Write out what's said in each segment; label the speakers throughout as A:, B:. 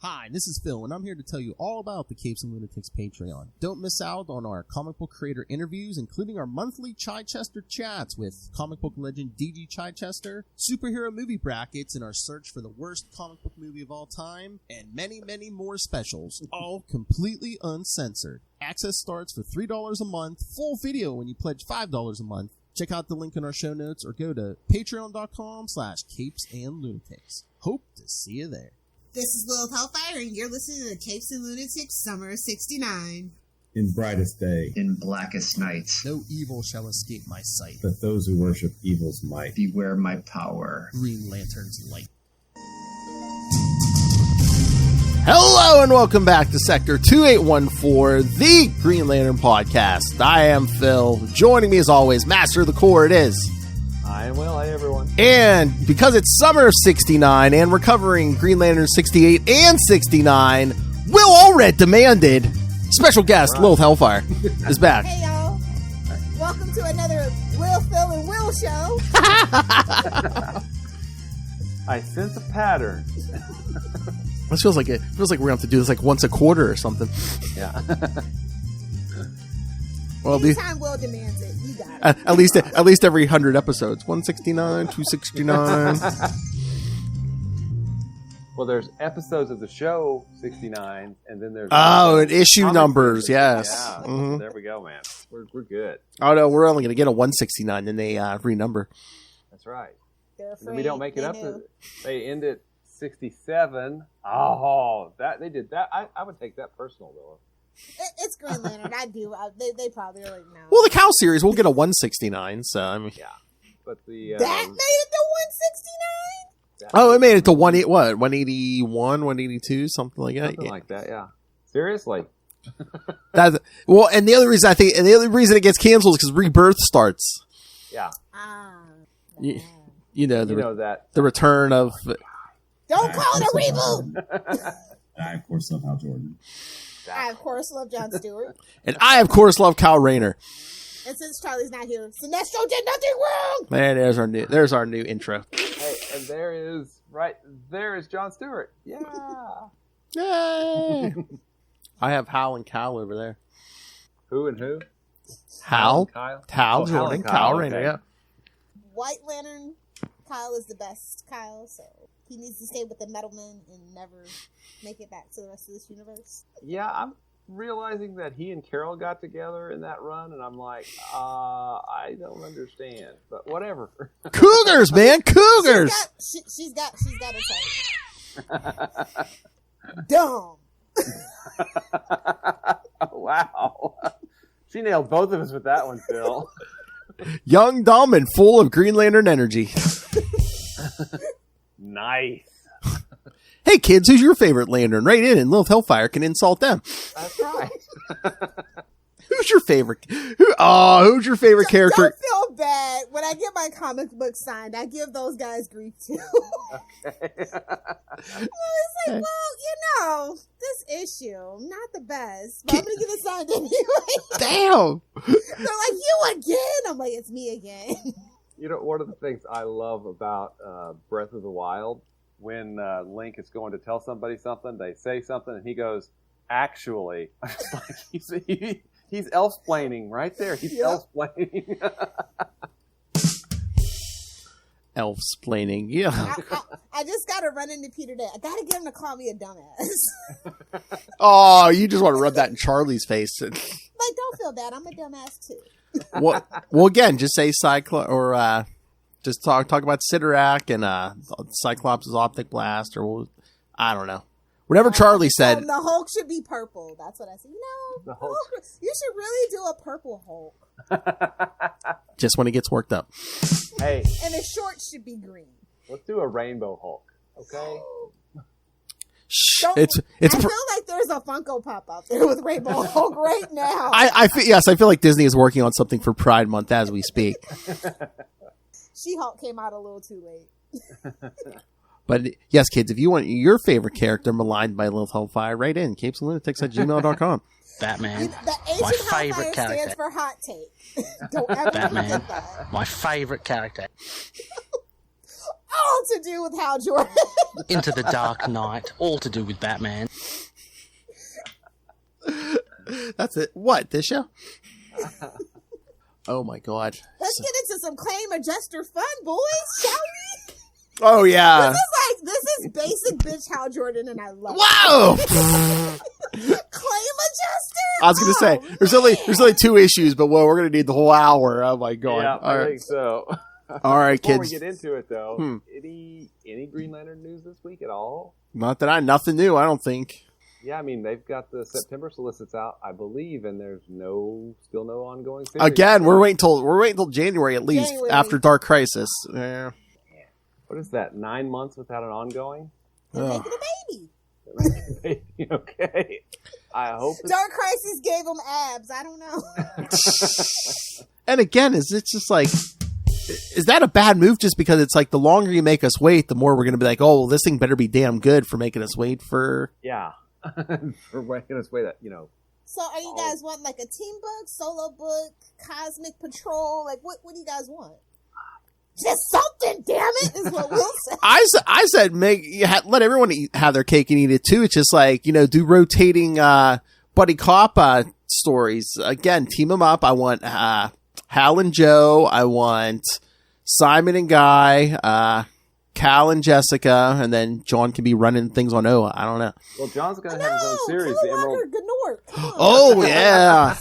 A: Hi, this is Phil, and I'm here to tell you all about the Capes and Lunatics Patreon. Don't miss out on our comic book creator interviews, including our monthly Chichester chats with comic book legend D.G. Chichester, superhero movie brackets in our search for the worst comic book movie of all time, and many, many more specials, all completely uncensored. Access starts for $3 a month, full video when you pledge $5 a month. Check out the link in our show notes or go to patreon.com/CapesandLunatics. Hope to see you there.
B: This is Lilith Hellfire, and you're listening to Capes and Lunatics Summer of '69.
C: In brightest day,
D: in blackest night,
A: no evil shall escape my sight,
C: but those who worship evil's might.
D: Beware my power.
A: Green Lantern's light. Hello and welcome back to Sector 2814, the Green Lantern Podcast. I am Phil. Joining me as always, Master of the Core, it is.
E: I am Will. Hey, everyone.
A: And because it's summer of 69 and we're covering Green Lantern 68 and 69, Will Allred demanded special guest Lilith Hellfire is back.
B: Hey, y'all. Welcome to another Will, Phil, and Will show.
E: I sense a pattern.
A: This feels like we're gonna have to do this like once a quarter or something.
E: Yeah.
B: Well, anytime Will demands it, you got it.
A: At least every 100 episodes. 169, 269.
E: Well, there's episodes of the show 69, and then there's
A: and issue numbers. Yes.
E: Yeah.
A: Mm-hmm.
E: There we go, man. We're good.
A: Oh no, we're only gonna get a 169, then they renumber.
E: That's right.
B: They're afraid.
E: And we don't make it up. They end at 67. Oh, that they did that. I would take that personal though.
B: It's Green Lantern. I do. They probably already know.
A: Well, the Cow series will get a 169. So I mean,
E: yeah. But the
B: that made it to 169.
A: Oh, it made it to 181, 182, something like that.
E: Something like that. Yeah. Seriously.
A: And the other reason it gets canceled is because Rebirth starts.
E: Yeah.
A: You know
E: that
A: the return of.
B: Don't call it a reboot.
C: I, of course, love Hal Jordan.
B: I, of course, love Jon Stewart.
A: And I, of course, love Kyle Rayner.
B: And since Charlie's not here, Sinestro did nothing wrong.
A: Man, there's our new intro.
E: Hey, and there is Jon Stewart. Yeah.
A: Yay! I have Hal and Kyle over there.
E: Who and who?
A: Hal
E: Kyle?
A: Hal Jordan, Kyle Rayner,
E: okay.
A: yeah.
B: White Lantern Kyle is the best Kyle, so he needs to stay with the Metalman and never make it back to the rest of this universe.
E: Yeah, I'm realizing that he and Carol got together in that run, and I'm like, I don't understand, but whatever.
A: Cougars, man, Cougars.
B: She's got a type. Dumb.
E: Wow, she nailed both of us with that one, Phil.
A: Young, dumb, and full of Green Lantern energy.
E: Nice.
A: Hey kids, who's your favorite Lantern? Write in and Lilith Hellfire can insult them.
E: That's right.
A: Who's your favorite? Who's your favorite character?
B: Don't feel bad. When I get my comic book signed, I give those guys grief too.
E: Okay.
B: It's like, this issue, not the best. But I'm going to get it signed anyway.
A: Damn.
B: They're like, you again? I'm like, it's me again.
E: You know, one of the things I love about Breath of the Wild, when Link is going to tell somebody something, they say something, and he goes, actually. He's elf-splaining right there. He's elf-splaining.
A: Elf-splaining, yeah.
B: I just got to run into Peter today. I got to get him to call me a dumbass.
A: Oh, you just want to rub that in Charlie's face.
B: Like, don't feel bad. I'm a dumbass, too.
A: Well, again, just say Cyclops, or just talk about Sidorak and Cyclops' optic blast, or I don't know. Whatever Charlie said.
B: The Hulk should be purple. That's what I said.
E: The Hulk.
B: You should really do a purple Hulk.
A: Just when he gets worked up.
E: Hey.
B: And his shorts should be green.
E: Let's do a rainbow Hulk, okay?
A: I
B: feel like there's a Funko Pop out there with Rainbow Hulk right now.
A: I feel like Disney is working on something for Pride Month as we speak.
B: She-Hulk came out a little too late.
A: But yes, kids, if you want your favorite character maligned by Lilith Hellfire, write in CapesandLunatics@gmail.com.
F: Batman.
B: The
F: My
B: Asian
F: favorite
B: Hellfire stands
F: character.
B: for hot take. Don't ever
F: Batman.
B: forget that.
F: My favorite character.
B: all to do with Hal Jordan.
F: Into the Dark Knight, all to do with Batman.
A: That's it. What, this show? Oh my god.
B: Let's get into some claim adjuster fun, boys, shall we?
A: Oh yeah.
B: This is basic bitch Hal Jordan, and I love
A: Whoa!
B: Claim adjuster?
A: I was gonna say there's only 2 issues, but well, we're gonna need the whole hour. Oh my god.
E: Yeah,
A: All
E: I
A: right.
E: think so.
A: All right,
E: Before
A: kids.
E: we get into it, though, any Green Lantern news this week at all?
A: Nothing new, I don't think.
E: Yeah, I mean, they've got the September solicits out, I believe, and there's still no ongoing series.
A: Again, we're waiting till January at least,
B: January.
A: after Dark Crisis. Yeah.
E: What is that, 9 months without an ongoing?
B: They're
A: Ugh.
B: making a baby.
E: Okay. I hope it's...
B: Dark Crisis gave them abs. I don't know.
A: And again, it's just like, is that a bad move just because it's like the longer you make us wait, the more we're going to be like, oh, well, this thing better be damn good for making us wait for...
E: Yeah. For making us wait,
B: So are you guys wanting like a team book, solo book, cosmic patrol? Like what do you guys want? Just something, damn it, is what Will said.
A: I said let everyone have their cake and eat it too. It's just like, do rotating buddy cop stories. Again, team them up. I want Hal and Joe. I want Simon and Guy, Cal and Jessica, and then John can be running things on Oa. I don't know.
E: Well, John's going to have his own series, the Emerald...
A: Oh, yeah.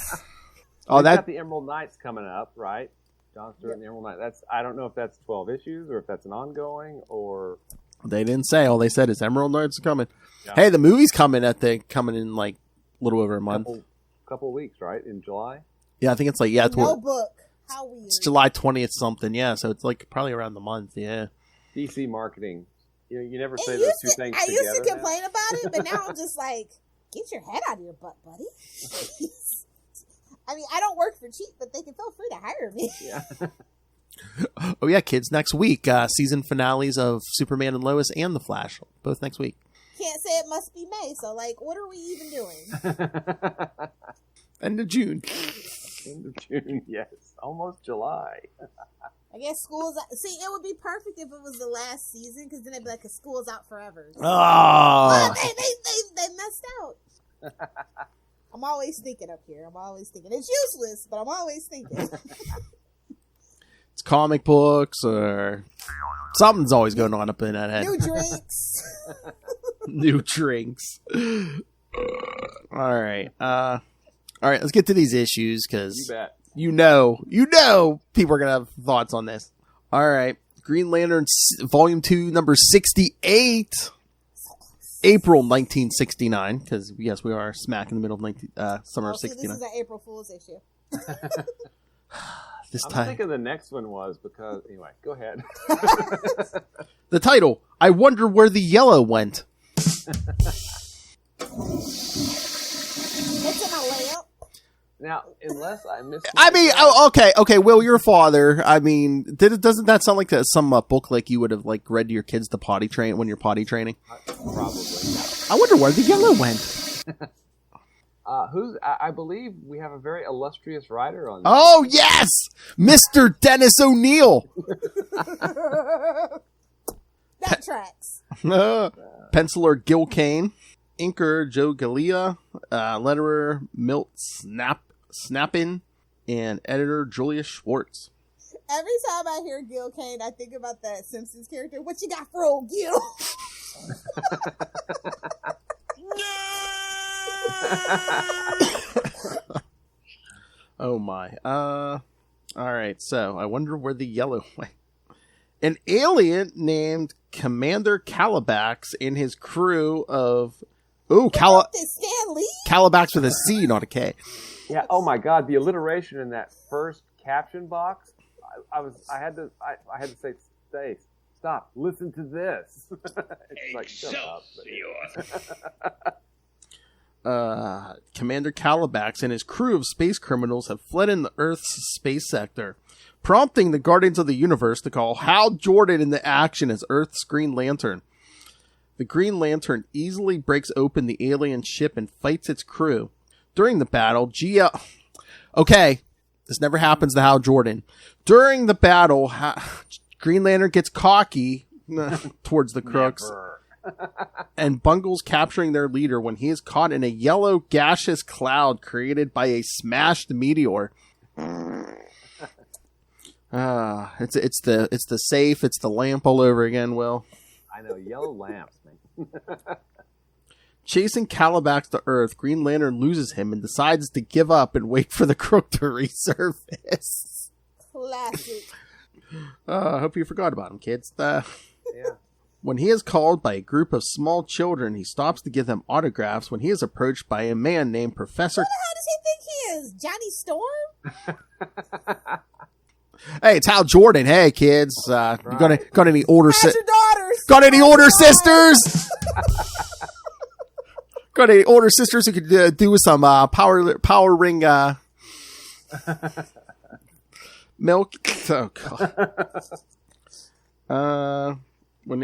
E: They've got the Emerald Knights coming up, right? John Stewart and the Emerald Knights. I don't know if that's 12 issues or if that's an ongoing or...
A: They didn't say. All they said is Emerald Knights are coming.
E: Yeah.
A: Hey, the movie's coming in like a little over a month.
E: Couple of weeks, right? In July?
A: Yeah, I think it's like,
B: No book. How weird.
A: it's July 20th something. Yeah, so it's like probably around the month. Yeah.
E: DC marketing. You never say those two things
B: I
E: together.
B: used to complain about it, but now I'm just like, get your head out of your butt, buddy. I mean, I don't work for cheap, but they can feel free to hire me.
E: Yeah.
A: Oh yeah, kids! Next week, season finales of Superman and Lois and The Flash, both next week.
B: Can't say it must be May, so like, what are we even doing?
A: End of June.
E: End of June, yes. Almost July.
B: I guess school's out. See, it would be perfect if it was the last season, because then it'd be like, school's out forever.
A: Oh.
B: But they messed out. I'm always thinking up here. I'm always thinking. It's useless, but I'm always thinking.
A: It's comic books or something's always going on up in that head.
B: New drinks.
A: New drinks. All right. Let's get to these issues because
E: You bet.
A: you know, people are gonna have thoughts on this. All right, Green Lantern Volume 2, number 68, April 1969. Because yes, we are smack in the middle of summer of '69.
B: This is an April Fool's issue.
A: This
E: I'm
A: time,
E: thinking the next one was because... Anyway, go ahead.
A: the title. I wonder where the yellow went.
B: It's in a layup.
E: Now, unless I missed...
A: I mean, okay. Will, you're a father. I mean, doesn't that sound like some book like you would have like read to your kids to potty train when you're potty training?
E: Probably.
A: I wonder where the yellow went.
E: I believe we have a very illustrious writer on this.
A: Oh yes, Mr. Dennis O'Neill.
B: That tracks.
A: Penciler Gil Kane, inker Joe Galea, letterer Milt Snappin, and editor Julia Schwartz.
B: Every time I hear Gil Kane, I think about that Simpsons character. What you got for old Gil?
A: Oh my. All right. So I wonder where the yellow went. An alien named Commander Calabax and his crew of
B: Stan Lee?
A: Calabax with a C, not a K.
E: Yeah. Oh my God, the alliteration in that first caption box. I had to say, stop. Listen to this. It's like, shut up.
A: Commander Calabax and his crew of space criminals have fled in the Earth's space sector, prompting the Guardians of the Universe to call Hal Jordan into action as Earth's Green Lantern. The Green Lantern easily breaks open the alien ship and fights its crew. During the battle, Okay, this never happens to Hal Jordan. During the battle, Green Lantern gets cocky towards the crooks. And Bungle's capturing their leader when he is caught in a yellow gaseous cloud created by a smashed meteor. It's the safe, it's the lamp all over again, Will.
E: I know, yellow lamps, man.
A: Chasing Calabax to Earth, Green Lantern loses him and decides to give up and wait for the crook to resurface.
B: Classic.
A: I hope you forgot about him, kids.
E: Yeah.
A: When he is called by a group of small children, he stops to give them autographs when he is approached by a man named Professor...
B: Who the hell does he think he is? Johnny Storm?
A: Hey, it's Hal Jordan. Hey, kids.
E: Right.
A: You got any older
B: How's your daughters?
A: Got any older sisters? Got any older sisters who could do with some power ring milk? Oh, God.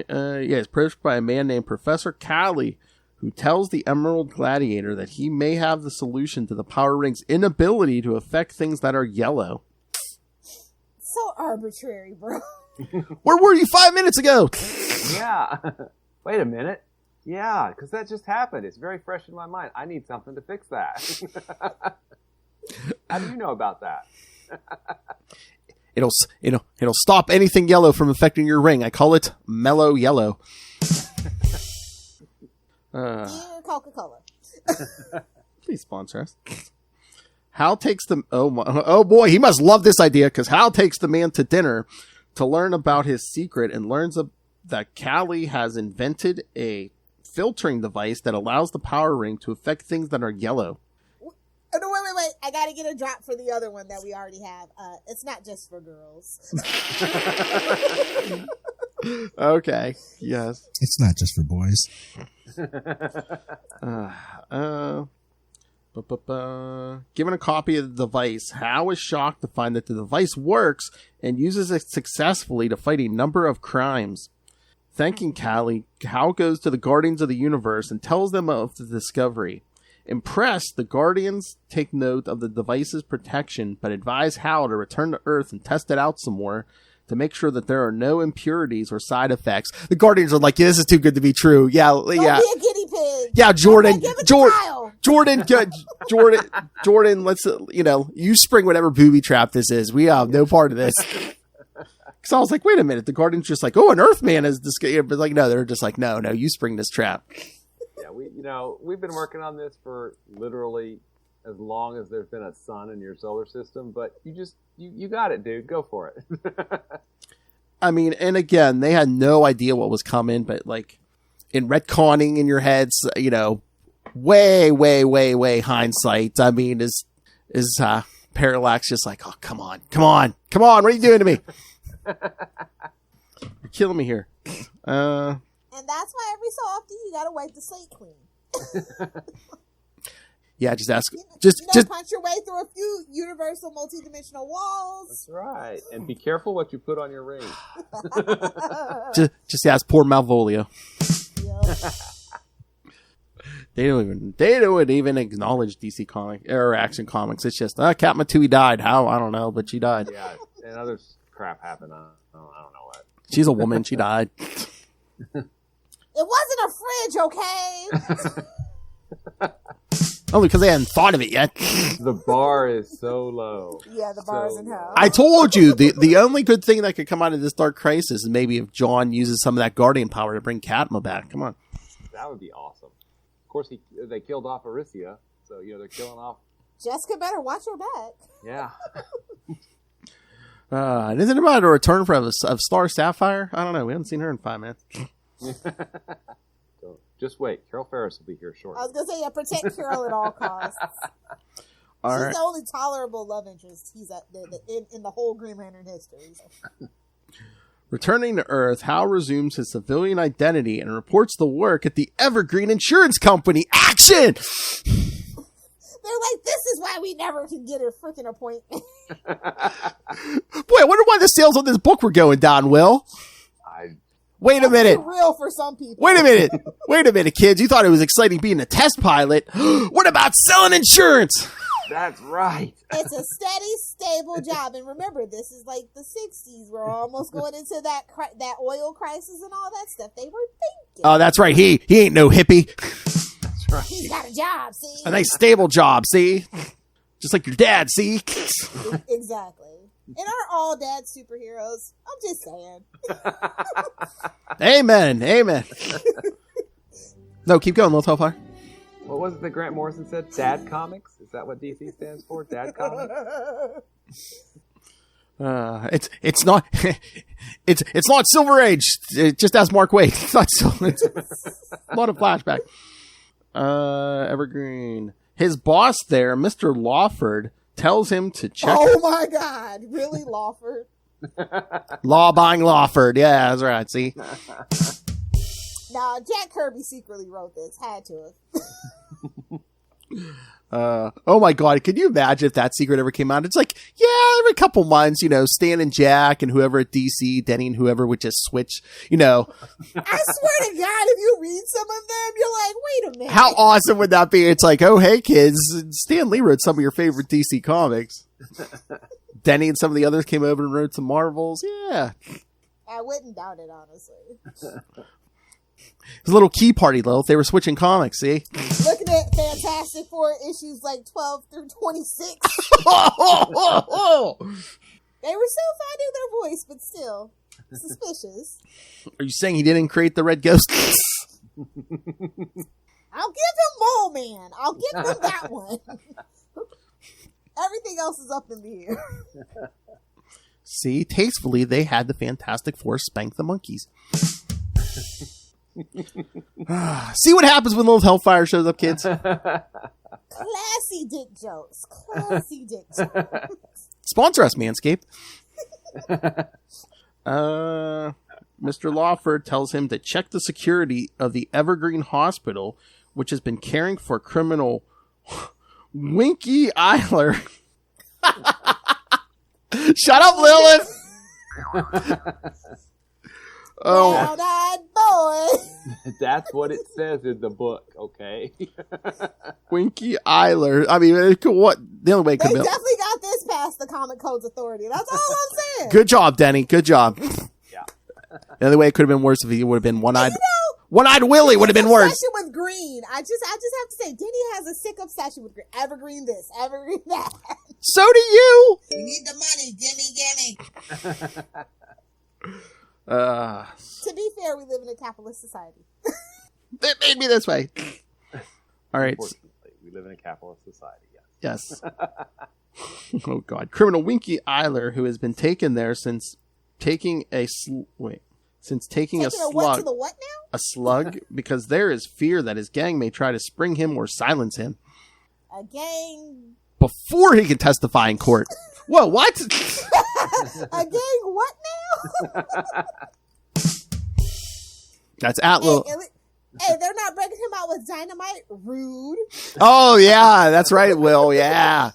A: It's approached by a man named Professor Callie, who tells the Emerald Gladiator that he may have the solution to the Power Ring's inability to affect things that are yellow.
B: So arbitrary, bro.
A: Where were you 5 minutes ago?
E: Yeah. Wait a minute. Yeah, because that just happened. It's very fresh in my mind. I need something to fix that. How do you know about that?
A: It'll stop anything yellow from affecting your ring. I call it mellow yellow.
B: Dear Coca-Cola.
A: Please sponsor us. Hal takes the... Oh boy, he must love this idea, because Hal takes the man to dinner to learn about his secret and learns that Callie has invented a filtering device that allows the power ring to affect things that are yellow.
B: Oh, no, wait. I gotta get a drop for the other one that we already have. It's not just for girls.
A: Okay, yes.
G: It's not just for boys.
A: Given a copy of the device, Hal is shocked to find that the device works and uses it successfully to fight a number of crimes. Thanking Callie, Hal goes to the Guardians of the Universe and tells them of the discovery. Impressed, the Guardians take note of the device's protection, but advise Hal to return to Earth and test it out some more to make sure that there are no impurities or side effects. The Guardians are like, yeah, this is too good to be true. Yeah.
B: Don't be a guinea pig.
A: Yeah, Jordan.
B: Give it to Kyle.
A: Jordan, let's, you spring whatever booby trap this is. We have no part of this. Because I was like, wait a minute. The Guardians just like, oh, an Earthman is this guy. But like, no, they're just like, no, you spring this trap.
E: Yeah, we've been working on this for literally as long as there's been a sun in your solar system, but you got it, dude. Go for it.
A: I mean, and again, they had no idea what was coming, but like in retconning in your heads, way hindsight. I mean, is Parallax just like, oh, come on, what are you doing to me? You're killing me here.
B: And that's why every so often you gotta wipe the slate clean.
A: Yeah, just ask.
B: Just punch your way through a few universal multidimensional walls.
E: That's right. And be careful what you put on your ring.
A: just ask poor Malvolio.
B: Yep.
A: They don't even acknowledge DC comic or Action Comics. It's just Kat Matui died. How? I don't know, but she died.
E: Yeah, and other crap happened. I don't know what.
A: She's a woman. She died.
B: It wasn't a fridge, okay?
A: Only because they hadn't thought of it yet.
E: The bar is so low.
B: Yeah, the bar's in hell.
A: I told you, the only good thing that could come out of this Dark Crisis is maybe if John uses some of that Guardian power to bring Katma back. Come on.
E: That would be awesome. Of course, they killed off Aricia, so they're killing off.
B: Jessica better watch her back.
E: Yeah.
A: Isn't it about a return of Star Sapphire? I don't know. We haven't seen her in 5 minutes.
E: So just wait. Carol Ferris will be here shortly.
B: I was gonna say, protect Carol at all costs. She's the only tolerable love interest he's in the whole Green Lantern history. So.
A: Returning to Earth, Hal resumes his civilian identity and reports the work at the Evergreen Insurance Company. Action!
B: They're like, this is why we never can get a freaking appointment.
A: Boy, I wonder why the sales on this book were going down, Will. Wait a minute.
B: Real for some people.
A: Wait a minute, kids. You thought it was exciting being a test pilot. What about selling insurance?
E: That's right.
B: It's a steady, stable job. And remember, this is like the 60s. We're almost going into that oil crisis and all that stuff. They were thinking.
A: Oh, that's right. He ain't no hippie.
E: That's right.
B: He's got a job, see?
A: A nice stable job, see? Just like your dad, see?
B: Exactly. And aren't all dads superheroes? I'm just saying.
A: Amen. No, keep going, Little Hellfire.
E: What was it that Grant Morrison said? Dad Comics? Is that what DC stands for? Dad Comics?
A: It's not it's not Silver Age. Just ask Mark Waid. It's not Silver. It's a lot of flashback. Evergreen. His boss there, Mr. Lawford, tells him to check.
B: Oh my God! Really, Lawford?
A: Law-abiding Lawford. Yeah, that's right. See.
B: Nah, Jack Kirby secretly wrote this. Had to have.
A: Oh my God, can you imagine if that secret ever came out? It's like, yeah, every couple months, Stan and Jack and whoever at DC, Denny and whoever would just switch,
B: I swear to God, if you read some of them, you're like, wait a minute.
A: How awesome would that be? It's like, oh, hey kids, Stan Lee wrote some of your favorite DC comics. Denny and some of the others came over and wrote some Marvels. Yeah.
B: I wouldn't doubt it, honestly.
A: It was a little key party, Lilith. They were switching comics, see?
B: Looking at Fantastic Four issues like 12 through 26. They were still finding their voice, but still suspicious.
A: Are you saying he didn't create the Red Ghost?
B: I'll give him Mole Man. I'll give him that one. Everything else is up in the air.
A: See, tastefully, they had the Fantastic Four spank the monkeys. See what happens when Little Hellfire shows up, kids?
B: Classy dick jokes. Classy dick jokes.
A: Sponsor us, Manscaped. Mr. Lawford tells him to check the security of the Evergreen Hospital, which has been caring for criminal Winky Eiler. Shut up, Lilith! Oh,
B: Brown-eyed boy.
E: That's what it says in the book, okay?
A: Winky Eiler. I mean, what? The only way it
B: They
A: could be.
B: definitely got this past the Comic Codes Authority. That's all I'm saying.
A: Good job, Denny. Good job.
E: Yeah.
A: The only way it could have been worse if he would have been one-eyed. One-eyed Willie would have been worse.
B: Obsession with green. I just have to say, Denny has a sick obsession with green. Evergreen this, evergreen that.
A: So do you.
B: We need the money, gimme. To be fair, we live in a capitalist society.
A: It made me this way. All right.
E: Unfortunately, we live in a capitalist society,
A: Yes. Oh, God. Criminal Winky Eiler, who has been taken there since taking a
B: what
A: slug.
B: to the what now?
A: A slug, because there is fear that his gang may try to spring him or silence him
B: A gang.
A: before he can testify in court. Whoa, what?
B: A gang what now?
A: That's Atlo.
B: Hey, they're not breaking him out with dynamite? Rude.
A: Oh, yeah, that's right, Will. Yeah.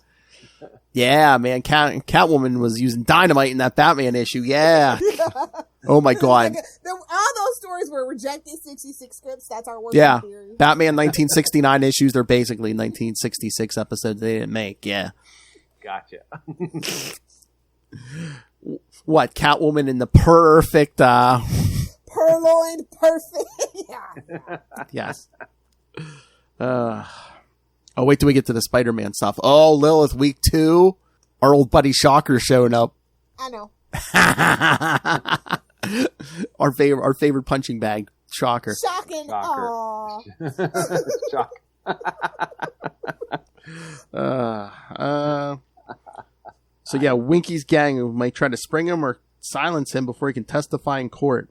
A: Yeah, man. Catwoman was using dynamite in that Batman issue. Yeah. Oh, my God.
B: All those stories were rejected 66 scripts. That's our working theory.
A: Batman 1969 issues. They're basically 1966 episodes they didn't make. Yeah.
E: Gotcha.
A: What? Catwoman in the perfect...
B: Purloined perfect. Yeah.
A: Yes. Oh, wait till we get to the Spider-Man stuff. Oh, Lilith, week 2. Our old buddy Shocker showing up.
B: I know.
A: Our favorite punching bag, Shocker.
B: Shocking.
E: Shocker.
A: Shock. So yeah, Winky's gang might try to spring him or silence him before he can testify in court.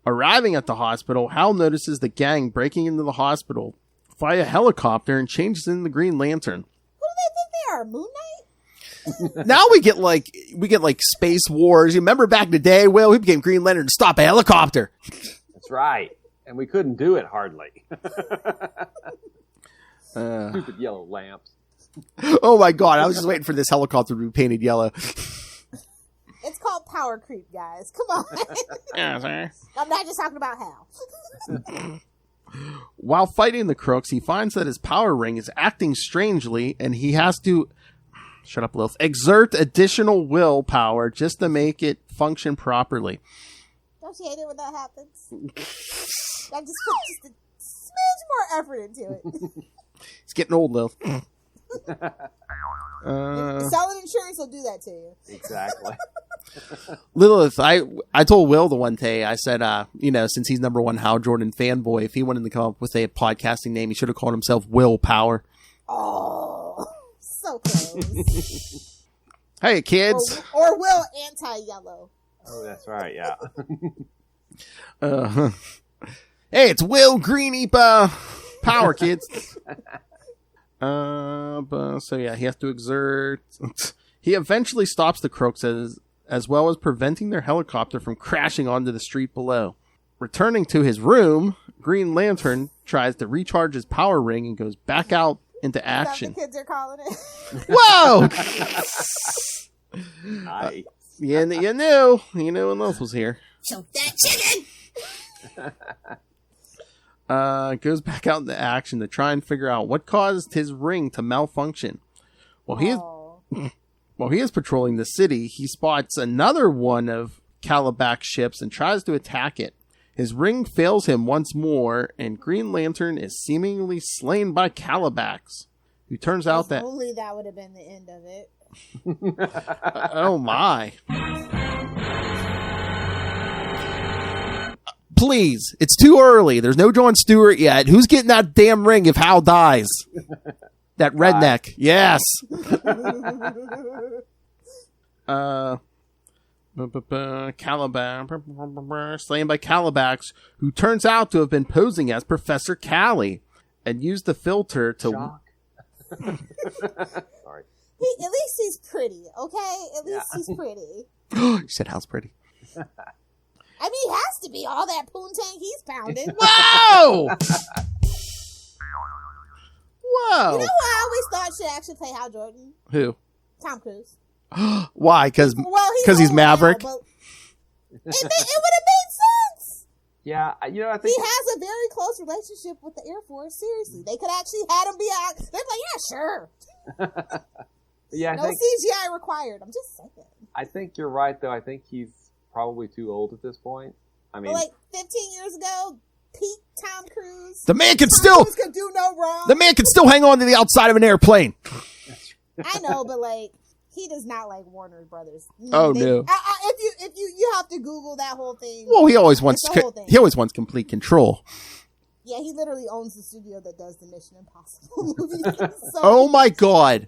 A: Arriving at the hospital, Hal notices the gang breaking into the hospital via helicopter and changes into the Green Lantern.
B: Who do they think they are? Moon Knight?
A: Now we get like Space Wars. You remember back in the day, Will, we became Green Lantern to stop a helicopter.
E: That's right. And we couldn't do it hardly. Stupid yellow lamps.
A: Oh my God, I was just waiting for this helicopter to be painted yellow.
B: It's called power creep, guys. Come on.
A: Yeah, sir.
B: I'm not just talking about Hal.
A: While fighting the crooks, he finds that his power ring is acting strangely, and he has to exert additional willpower just to make it function properly.
B: Don't you hate it when that happens? I just put just a smidge more effort into it.
A: It's getting old, Lil.
B: Selling insurance will do that to you.
E: Exactly.
A: Lilith, I told Will the one day, I said, since he's number one Hal Jordan fanboy, if he wanted to come up with a podcasting name, he should have called himself Will Power.
B: Oh, so close.
A: Hey, kids.
B: Or Will Anti-Yellow.
E: Oh, that's right, yeah.
A: Hey, it's Will Greenie Power, kids. So yeah, he has to exert. He eventually stops the crooks as well as preventing their helicopter from crashing onto the street below. Returning to his room, Green Lantern tries to recharge his power ring and goes back out into action.
B: The kids are calling it.
A: Whoa!
E: Nice.
A: You knew when Lilith was here.
B: Choke that chicken!
A: Goes back out into action to try and figure out what caused his ring to malfunction. While he is patrolling the city, he spots another one of Kalibak's ships and tries to attack it. His ring fails him once more, and Green Lantern is seemingly slain by Kalibak's, who turns out that...
B: Only that would have been the end of it.
A: Oh my. Please, it's too early. There's no Jon Stewart yet. Who's getting that damn ring if Hal dies? That redneck. Yes. Kalibak, slain by Kalibak's, who turns out to have been posing as Professor Callie and used the filter to...
E: Shock. Sorry.
B: At least he's pretty, okay? At least he's pretty.
A: You said Hal's pretty.
B: I mean, he has to be all that poontang he's pounding.
A: Whoa! Whoa!
B: You know who I always thought should actually play Hal Jordan?
A: Who?
B: Tom Cruise.
A: Why? Because he's Maverick?
B: Now, it would have made sense.
E: Yeah, I think...
B: He has a very close relationship with the Air Force. Seriously. They could actually had him be out. They'd be like, yeah, sure.
E: Yeah,
B: no CGI required. I'm just saying.
E: I think you're right, though. I think he's probably too old at this point. I mean,
B: but like 15 years ago, peak Tom Cruise.
A: The man can
B: Cruise could do no wrong.
A: The man can still hang on to the outside of an airplane.
B: I know, but like he does not like Warner Brothers.
A: No.
B: If you have to Google that whole thing.
A: Well, he always wants complete control.
B: Yeah, he literally owns the studio that does the Mission Impossible movies. So,
A: oh my God.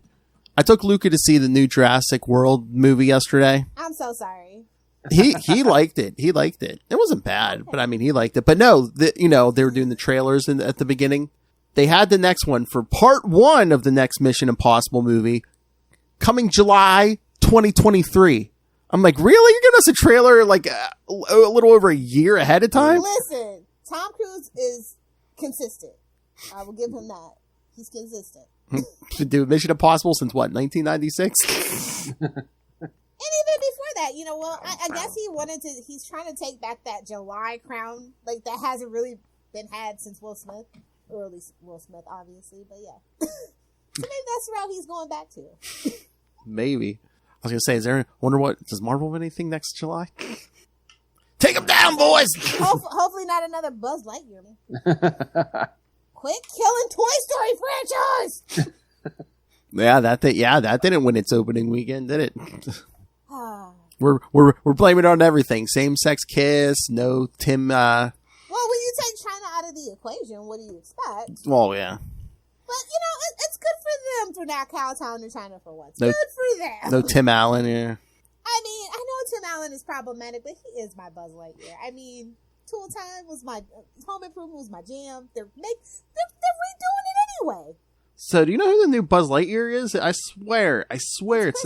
A: I took Luca to see the new Jurassic World movie yesterday.
B: I'm so sorry.
A: He liked it. He liked it. It wasn't bad, but I mean, he liked it. But no, they were doing the trailers at the beginning. They had the next one for part 1 of the next Mission Impossible movie coming July 2023. I'm like, really? You're giving us a trailer like a little over a year ahead of time?
B: Listen, Tom Cruise is consistent. I will give him that. He's consistent.
A: Do Mission Impossible since what, 1996?
B: And even before that, I guess he's trying to take back that July crown, like that hasn't really been had since Will Smith, or at least Will Smith, obviously, but yeah. So maybe that's the route he's going back to.
A: Maybe. I was going to say, does Marvel have anything next July? Take them down, boys!
B: Hopefully not another Buzz Lightyear. Quit killing Toy Story franchise!
A: Yeah, that didn't win its opening weekend, did it? We're blaming it on everything. Same-sex kiss, no Tim...
B: Well, when you take China out of the equation, what do you expect?
A: Well, yeah.
B: But, it's good for them for now kowtowing to China for once.
A: No,
B: good for them.
A: No Tim Allen, yeah.
B: I mean, I know Tim Allen is problematic, but he is my Buzz Lightyear. I mean, Tool Time was my... Home Improvement was my jam. They're redoing it anyway.
A: So, do you know who the new Buzz Lightyear is? I swear it's...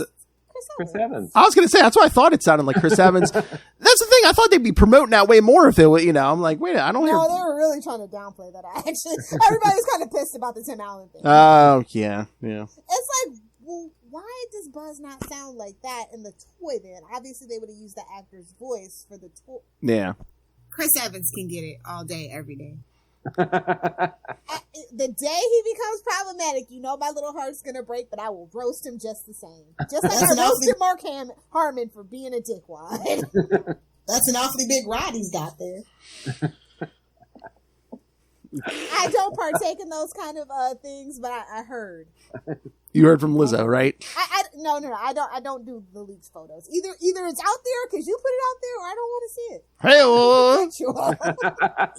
E: Chris Evans.
A: I was going to say, that's why I thought it sounded like Chris Evans. That's the thing. I thought they'd be promoting that way more if it was, I'm like, wait, I don't hear...
B: No, they were really trying to downplay that, actually. Everybody's kind of pissed about the Tim Allen thing.
A: Oh, yeah.
B: It's like, well, why does Buzz not sound like that in the toy then? Obviously, they would have used the actor's voice for the toy.
A: Yeah.
B: Chris Evans can get it all day, every day. The day he becomes problematic, you know my little heart's gonna break, but I will roast him just the same. Just like I roasted Mark Harmon for being a dickwad.
G: That's an awfully big rod he's got there.
B: I don't partake in those kind of things, but I heard.
A: You heard from Lizzo, right?
B: No. I don't do the leaked photos. Either it's out there because you put it out there, or I don't want to see it.
A: Hey,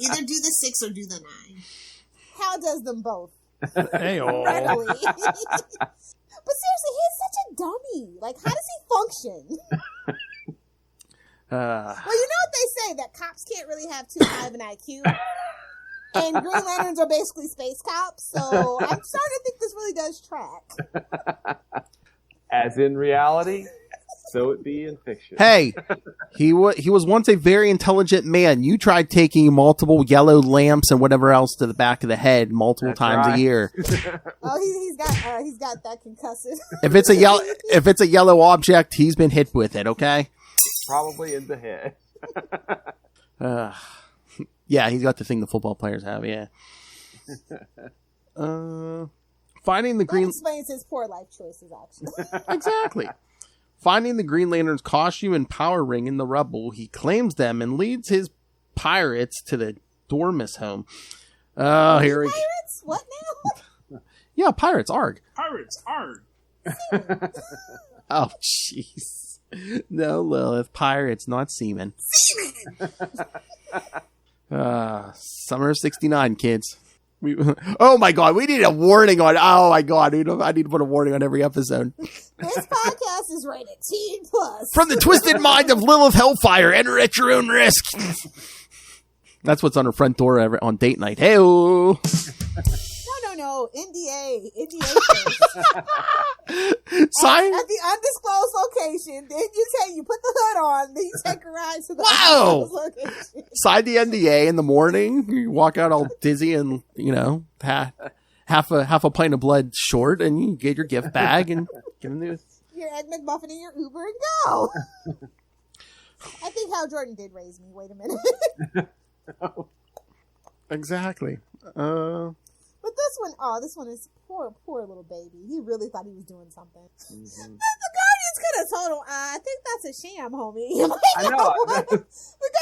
G: Either do the 6 or do the 9.
B: Hal does them both.
A: hey,
B: Readily. But seriously, he's such a dummy. Like, how does he function? Well, you know what they say, that cops can't really have too high of an IQ. And Green Lanterns are basically space cops, so I'm starting to think this really does track.
E: As in reality, so it be in fiction.
A: Hey, he was once a very intelligent man. You tried taking multiple yellow lamps and whatever else to the back of the head multiple times a year.
B: Oh, he's got that concussive.
A: If it's a yellow object, he's been hit with it. Okay.
E: Probably in the head.
A: Yeah, he's got the thing the football players have. Yeah. Finding the
B: That explains his poor life choices, actually.
A: Exactly. Finding the Green Lantern's costume and power ring in the rubble, he claims them and leads his pirates to the Dormus home. Oh, here we go.
B: Pirates? What now?
A: Yeah, pirates. Arg.
H: Pirates, arg.
A: Oh, jeez. No, Lilith. Pirates, not seamen. Summer of 69, kids. Oh my god, we need a warning on. Oh my god, I need to put a warning on every episode.
B: This podcast is rated Teen+.
A: From the twisted mind of Lilith Hellfire, enter at your own risk. That's what's on her front door on date night. Hey-o.
B: No. NDA first.
A: Sign?
B: At the undisclosed location. Then you put the hood on. Then you take a ride to the
A: Wow.
B: undisclosed location.
A: Sign the NDA in the morning. You walk out all dizzy and, half a pint of blood short, and you get your gift bag and give them
B: Your Egg McMuffin and your Uber and go. I think Hal Jordan did raise me. Wait a minute.
A: Exactly.
B: But this one is poor little baby. He really thought he was doing something. Mm-hmm. The Guardians could have told him, I think that's a sham, homie.
E: I know.
B: The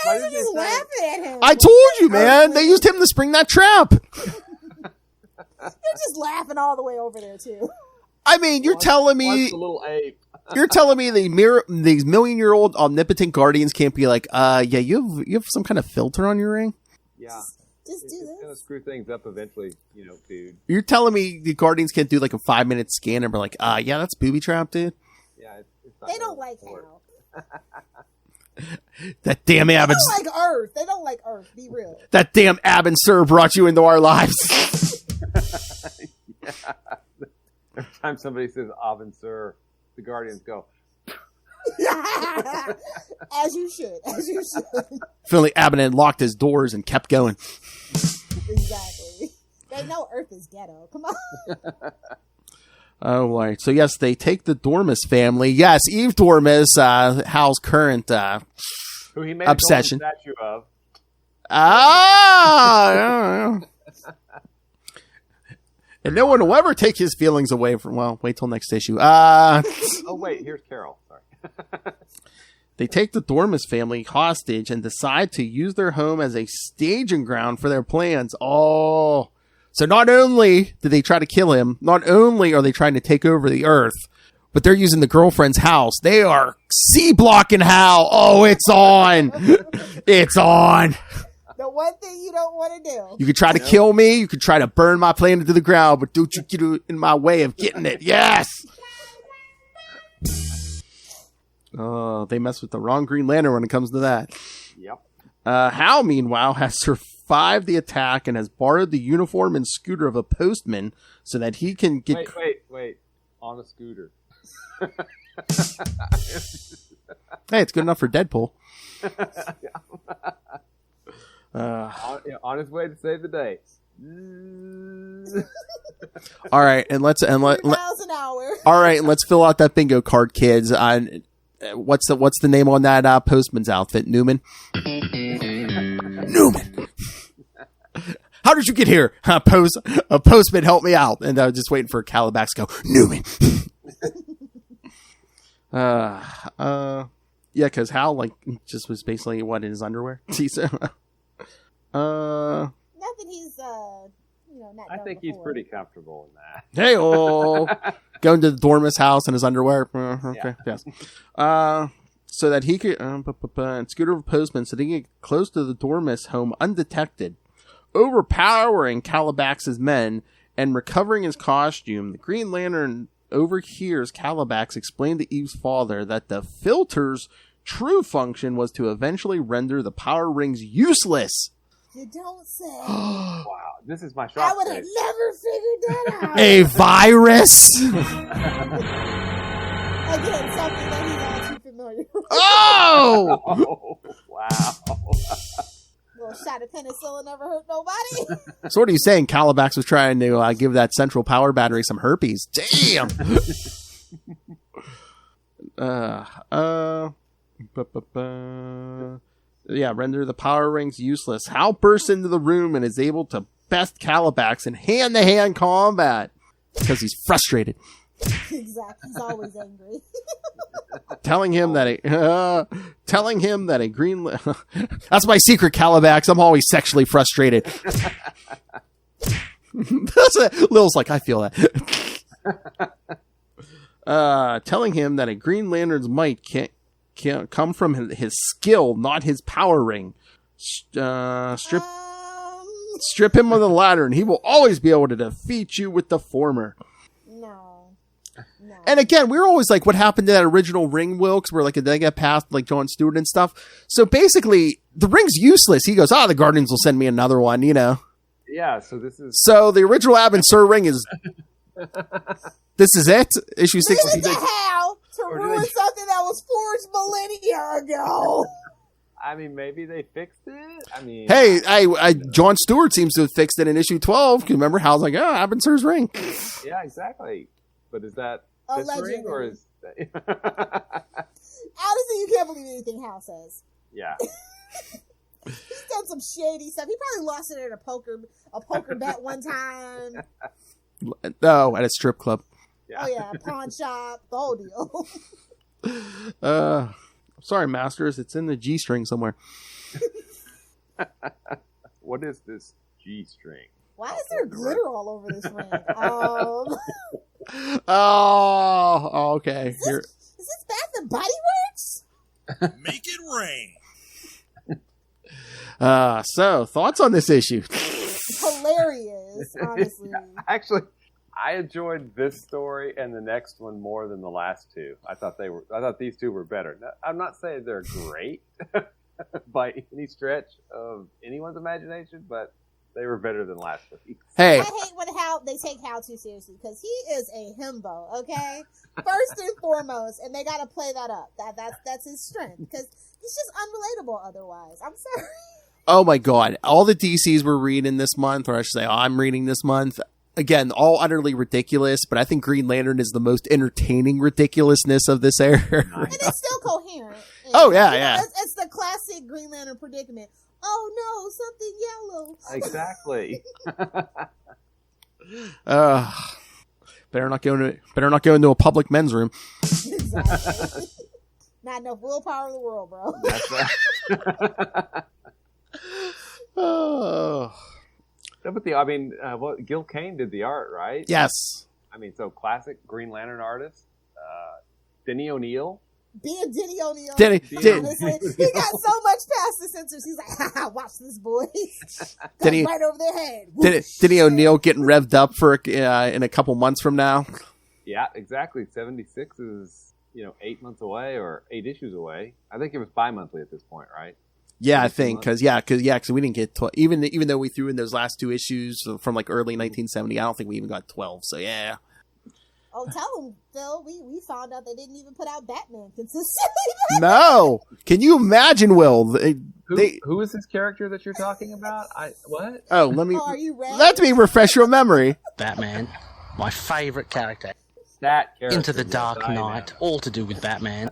B: Guardians are just laughing at him.
A: I told you, man. They used him to spring that trap.
B: They're just laughing all the way over there, too.
A: I mean, you're telling me...
E: Once the little ape.
A: You're telling me these million-year-old omnipotent Guardians can't be like, you have some kind of filter on your ring?
E: Yeah.
B: Just do this.
E: It's going to screw things up eventually, dude.
A: You're telling me the Guardians can't do like a 5-minute scan and be like, that's booby trap, dude?
E: Yeah, it's not
B: they don't like Hal.
A: That damn Ab
B: They don't like Earth. They don't like Earth. Be real.
A: That damn Ab and Sir brought you into our lives.
E: Yeah. Every time somebody says Abin Sir, the Guardians go.
B: As you should.
A: Finally, Abin had locked his doors and kept going.
B: Exactly. They know Earth is ghetto. Come on.
A: Oh, right. So, yes, they take the Dormus family. Yes, Eve Dormus, Hal's current
E: who he made
A: obsession.
E: A golden statue of.
A: Ah! And no one will ever take his feelings away from... Well, wait till next issue.
E: Oh, wait. Here's Carol. Sorry.
A: They take the Dormus family hostage and decide to use their home as a staging ground for their plans. Oh. So not only did they try to kill him, not only are they trying to take over the Earth, but they're using the girlfriend's house. They are C-blocking Hal. Oh, it's on. It's on.
B: The one thing you don't want to do.
A: You could try to kill me. You could try to burn my planet to the ground, but don't you get in my way of getting it. Yes. Oh, they mess with the wrong Green Lantern when it comes to that.
E: Yep.
A: Hal, meanwhile, has survived the attack and has borrowed the uniform and scooter of a postman so that he can get...
E: Wait. On a scooter.
A: Hey, it's good enough for Deadpool.
E: On his way to save the day.
A: All right, and let's
B: 100 miles an hour.
A: All right, and let's fill out that bingo card, kids. What's the name on that postman's outfit? Newman. How did you get here? A postman helped me out. And I was just waiting for Calabax to go, Newman. Yeah, because Hal, like, just was basically, in his underwear?
B: Not that he's, not
E: I
B: done
E: think
B: before.
E: he's pretty comfortable in that.
A: Hey-oh. Going to the Dormus house in his underwear. Okay, yes. So that he could, Scooter of Postman, so that he could get close to the Dormus home undetected. Overpowering Calabax's men and recovering his costume, the Green Lantern overhears Calabax explain to Eve's father that the filter's true function was to eventually render the power rings useless.
B: You don't say.
E: Wow, this is my
B: I
E: shock.
B: would have never figured that out.
A: A virus?
B: Again, something that he's all too familiar with.
A: Oh!
E: Oh, wow.
B: Little shot of penicillin never hurt nobody.
A: So what are you saying? Calabax was trying to give that central power battery some herpes. Damn! Yeah, render the power rings useless. Hal bursts into the room and is able to best Calabax in hand-to-hand combat because he's frustrated.
B: Exactly. He's always angry.
A: Telling him that a green... That's my secret, Calabax. I'm always sexually frustrated. Lil's like, I feel that. Telling him that a Green Lantern's might can't come from his skill, not his power ring. Strip him of the latter, and he will always be able to defeat you with the former.
B: No.
A: And again, we were always like, what happened to that original ring, Wilkes, where like they got past like John Stewart and stuff. So basically, the ring's useless. He goes, the Guardians will send me another one,
E: Yeah, so this is...
A: So the original Abin Sur ring is... This is it? Issue 6.
B: Leave it to Hal to ruin something that was forged millennia ago.
E: I mean, maybe they fixed it? I mean...
A: Hey, John Stewart seems to have fixed it in issue 12. Because remember, Hal's like, Abin Sur's ring.
E: Yeah, exactly. But is that this
B: Allegedly.
E: ring, or is that...
B: Honestly, you can't believe anything Hal says.
E: Yeah.
B: He's done some shady stuff. He probably lost it at a poker bet one time.
A: Oh, at a strip club.
E: Yeah.
B: Oh yeah, pawn shop, the whole deal.
A: Sorry, Masters. It's in the G string somewhere.
E: What is this G-string?
B: Why is there glitter all over this ring?
A: Oh, okay.
B: Is this Bath and Body Works?
H: Make it rain.
A: So thoughts on this issue?
B: Hilarious, honestly.
E: Actually, I enjoyed this story and the next one more than the last two. I thought these two were better. Now, I'm not saying they're great by any stretch of anyone's imagination, but they were better than last week.
A: Hey,
B: I hate when they take Hal too seriously because he is a himbo, okay? First and foremost, and they got to play that up. That's his strength because he's just unrelatable otherwise. I'm sorry.
A: oh my God. All the DCs we're reading this month, or I should say I'm reading this month, again, all utterly ridiculous, but I think Green Lantern is the most entertaining ridiculousness of this era.
B: And it's still coherent. And,
A: Oh, yeah.
B: It's the classic Green Lantern predicament. Oh no, something yellow.
E: Exactly.
A: Better not go into a public men's room.
B: Exactly. Not enough willpower in the world, bro.
E: That's right.
A: Oh.
E: No, but Gil Kane did the art, right?
A: Yes.
E: I mean, so classic Green Lantern artist. Denny O'Neil.
B: Being Denny O'Neil.
A: Honestly,
B: he got so much past the censors. He's like, watch this, boys.
A: Denny-
B: right over their head.
A: Denny O'Neil getting revved up for in a couple months from now.
E: Yeah, exactly. 76 is 8 months away or 8 issues away. I think it was bi-monthly at this point, right?
A: Yeah, I think because we didn't get 12, even though we threw in those last 2 issues from like early 1970. I don't think we even got 12. So yeah.
B: Oh, tell them, Phil. We found out they didn't even put out Batman consistently.
A: No, can you imagine, Will?
E: Who is this character that you're talking about? What?
A: Oh, let me.
B: Oh, are you ready?
A: Let me refresh your memory.
F: Batman, my favorite character.
E: That character.
F: Into the Dark Knight, all to do with Batman.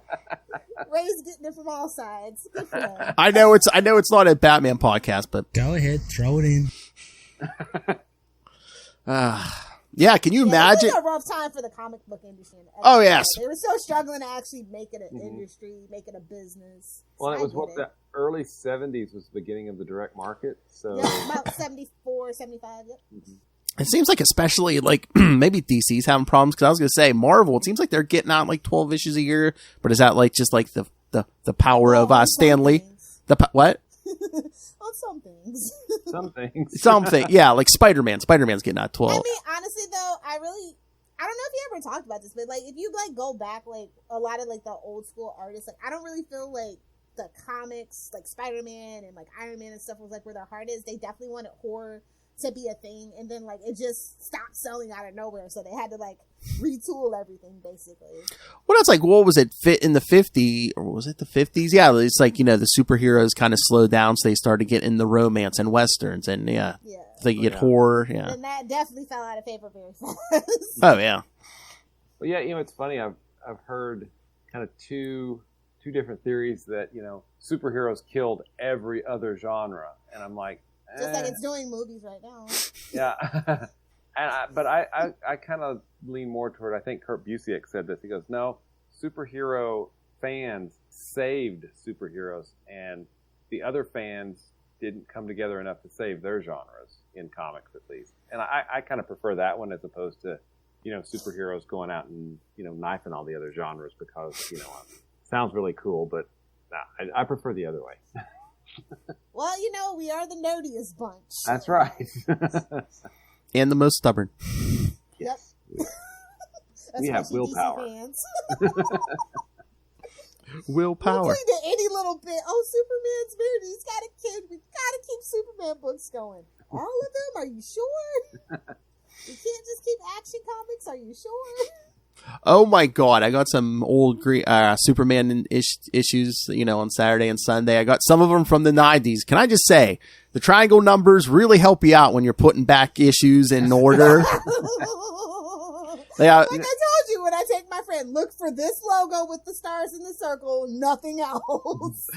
B: Ray's getting it from all sides. Good for him.
A: I know it's not a Batman podcast, but
H: Go ahead, throw it in.
A: Yeah, can you imagine?
B: It was a rough time for the comic book industry.
A: Oh, yes.
B: They were still struggling to actually make it an industry, make it a business.
E: Well, it was the early 70s was the beginning of the direct market. So
B: yeah, about 74, 75, yep.
A: It seems like especially like maybe DC's having problems because I was going to say Marvel, it seems like they're getting out like 12 issues a year, but is that like just like the power of Stan Lee? What?
B: On some things.
E: Some things.
A: Something. Yeah, like Spider-Man. Spider-Man's getting out 12.
B: I mean, honestly though, I don't know if you ever talked about this, but like if you like go back like a lot of like the old school artists, like I don't really feel like the comics like Spider-Man and like Iron Man and stuff was like where their heart is. They definitely wanted horror to be a thing, and then like it just stopped selling out of nowhere, so they had to like retool everything basically.
A: Well, that's like, what was it, fit in the 50s, or was it the 50s? Yeah, it's like, the superheroes kind of slowed down, so they started getting the romance and westerns, and they get horror. Yeah,
B: and that definitely fell out of favor very fast.
A: Oh yeah.
E: Well, yeah, it's funny. I've heard kind of two different theories that superheroes killed every other genre, and I'm like,
B: just like it's doing movies right now.
E: Yeah. But I kind of lean more toward, I think Kurt Busiek said this. He goes, no, superhero fans saved superheroes, and the other fans didn't come together enough to save their genres, in comics at least. And I kind of prefer that one as opposed to, superheroes going out and, knifing all the other genres because, sounds really cool, but nah, I prefer the other way.
B: Well, we are the nerdiest bunch.
E: That's right.
A: And the most stubborn.
B: Yep.
E: We have willpower.
A: Willpower.
B: We plead any little bit. Oh, Superman's married. He's got a kid. We gotta keep Superman books going. All of them? Are you sure? We can't just keep Action Comics. Are you sure?
A: Oh my God! I got some old Superman issues, on Saturday and Sunday. I got some of them from the 90s. Can I just say, the triangle numbers really help you out when you're putting back issues in order.
B: Like I told you, when I take my friend, look for this logo with the stars in the circle. Nothing else.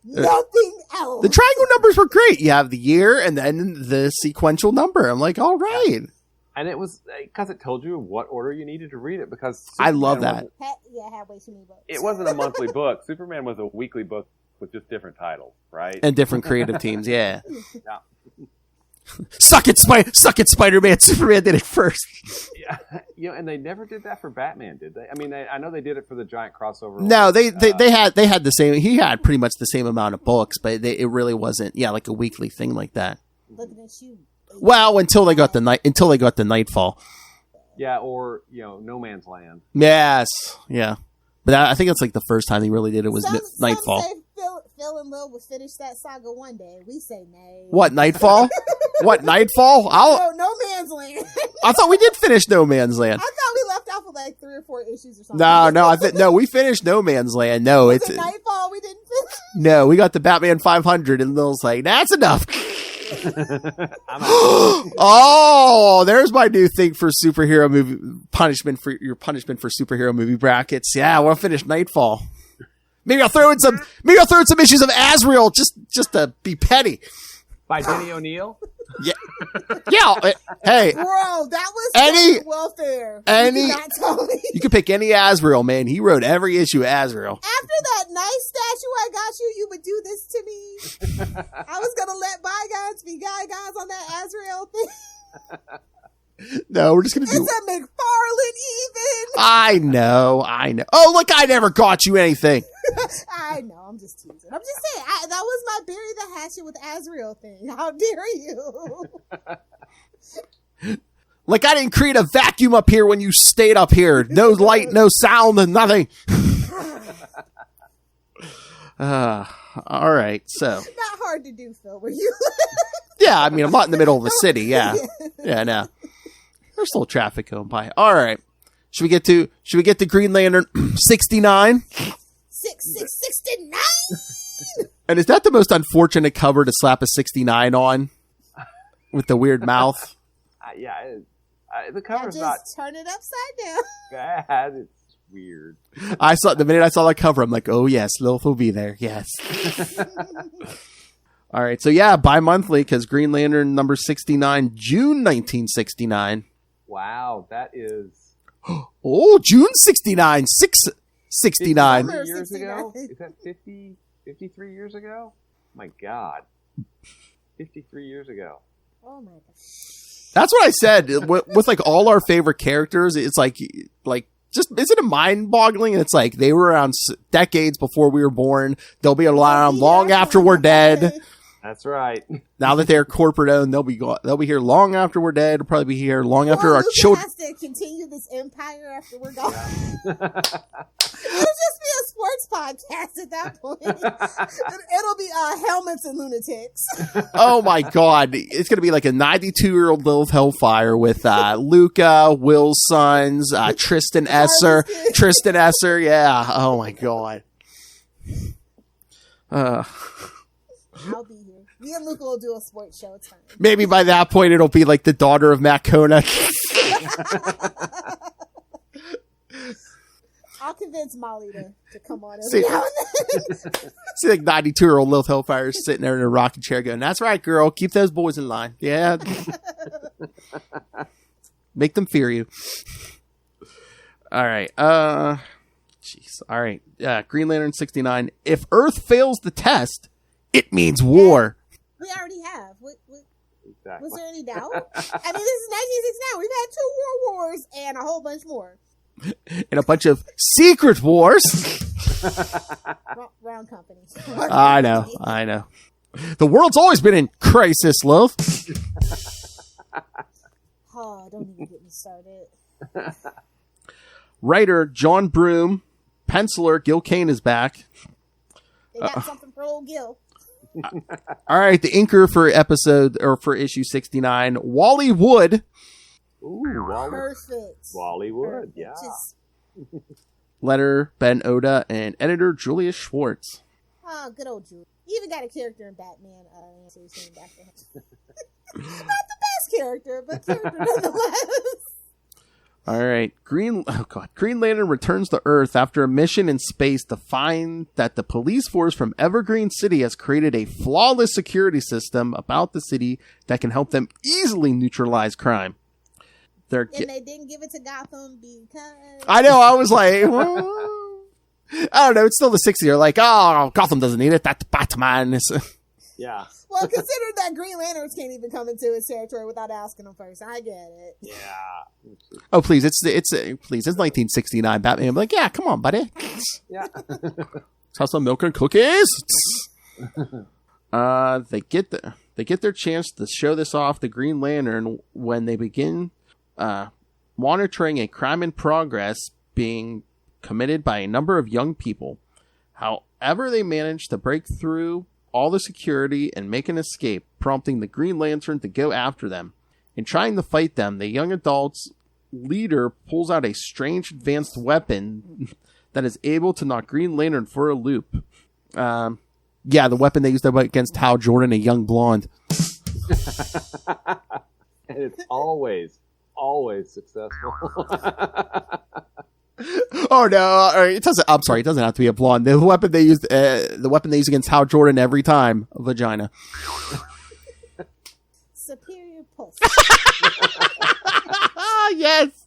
B: Nothing else.
A: The triangle numbers were great. You have the year and then the sequential number. I'm like, all right.
E: And it was because it told you what order you needed to read it. Because
A: Superman, I love that.
B: Had way too many books.
E: It wasn't a monthly book. Superman was a weekly book with just different titles, right?
A: And different creative teams. Yeah. Suck it, Spider-Man. Superman did it first.
E: Yeah, and they never did that for Batman, did they? I mean, I know they did it for the giant crossover.
A: No, they had the same. He had pretty much the same amount of books, but it really wasn't. Yeah, like a weekly thing like that.
B: Looking at you.
A: Well, until they got the Nightfall.
E: Yeah, or No Man's Land.
A: Yes, yeah, but I think that's like the first time they really did it was Nightfall.
B: Some say Phil and Lil will finish that saga one day. We say nay.
A: What, Nightfall? What, Nightfall?
B: No Man's Land.
A: I thought we did finish No Man's Land.
B: I thought we left off with like 3 or 4 issues or something.
A: No, we finished No Man's Land. No,
B: it's Nightfall. We didn't finish.
A: No, we got the Batman 500, and Lil's like, that's enough. Oh, there's my new thing for superhero movie punishment for superhero movie brackets. Yeah, we'll finish Nightfall. Maybe I'll throw in some issues of Azrael just to be petty.
E: By Denny O'Neil?
A: Yeah. Hey.
B: Bro, that was welfare.
A: You could pick any Azrael, man. He wrote every issue of Azrael.
B: After that nice statue I got you, you would do this to me. I was going to let bygones be bygones on that Azrael thing.
A: No, we're just going to do...
B: It's a McFarlane even.
A: I know. Oh, look, I never got you anything.
B: I know, I'm just teasing. I'm just saying, that was my bury the hatchet with Azrael thing. How dare you?
A: Like I didn't create a vacuum up here when you stayed up here. No light, no sound, and nothing. All right, so.
B: Not hard to do, Phil, were you?
A: Yeah, I mean, I'm not in the middle of the city, yeah. Yeah, no. There's still traffic going by. All right. Should we get to Green Lantern 69?
B: 69?
A: And is that the most unfortunate cover to slap a 69 on? With the weird mouth?
E: Yeah. The cover's
B: just
E: not...
B: turn it upside down.
E: Bad. It's weird.
A: The minute I saw that cover, I'm like, oh yes, Lilith will be there. Yes. All right, so yeah, bi-monthly because Green Lantern number 69, June 1969.
E: Wow, that is
A: Oh, June 69, 669.
E: 53 years ago? Is that 53 years ago? My God. 53 years ago.
B: Oh my god.
A: That's what I said. With like all our favorite characters, it's like just isn't it mind-boggling? It's like they were around decades before we were born. They'll be around long after we're dead.
E: That's right.
A: Now that they're corporate owned, they'll be here long after we're dead. They'll probably be here long after our children.
B: Has to continue this empire after we're gone. It'll just be a sports podcast at that point. It'll be Helmets and Lunatics.
A: Oh my God. It's going to be like a 92-year-old Lilith Hellfire with Luca, Will's sons, Tristan Esser. Yeah. Oh my God.
B: I'll be here. Me and Luca will do a sports show. It's fine.
A: Maybe by that point it'll be like the daughter of Matt Kona.
B: I'll convince Molly to come on
A: See,
B: every now and then.
A: See like 92-year-old Lilith Hellfire sitting there in a rocking chair going, "That's right, girl. Keep those boys in line." Yeah. Make them fear you. All right. Jeez. All right. Green Lantern 69. If Earth fails the test, it means war.
B: We already have.
E: Exactly.
B: Was there any doubt? I mean, this is 1969. We've had 2 world wars and a whole bunch more.
A: And a bunch of secret wars.
B: Round company.
A: I know. The world's always been in crisis, love.
B: Oh, don't even get me started.
A: Writer John Broome. Penciler Gil Kane is back.
B: They got something for old Gil.
A: All right, the inker for issue 69, Wally Wood.
E: Ooh,
B: Perfect.
E: Wally Wood,
B: Perfect.
E: yeah.
A: Letter Ben Oda and editor Julius Schwartz.
B: Oh, good old Julius. He even got a character in Batman. Series back to him. Not the best character, but character nonetheless.
A: All right, Green Lantern returns to Earth after a mission in space to find that the police force from Evergreen City has created a flawless security system about the city that can help them easily neutralize crime.
B: And they didn't give it to Gotham because...
A: I know, I was like... I don't know, it's still the 60s. You're like, oh, Gotham doesn't need it. That's Batman.
E: Yeah.
B: Well, consider that Green Lanterns can't even come into his territory without asking them first. I get it.
E: Yeah.
A: Oh, please, it's 1969 Batman. I'm like, yeah, come on, buddy.
E: Yeah.
A: Let's have some milk and cookies. They get their chance to show this off the Green Lantern when they begin monitoring a crime in progress being committed by a number of young people. However, they manage to break through all the security and make an escape, prompting the Green Lantern to go after them. In trying to fight them, the young adult's leader pulls out a strange advanced weapon that is able to knock Green Lantern for a loop. The weapon they used against Hal Jordan, a young blonde.
E: And it's always successful.
A: Oh no! It doesn't. I'm sorry. It doesn't have to be a blonde. The weapon they used against Hal Jordan every time, a vagina.
B: Superior puss.
A: Yes.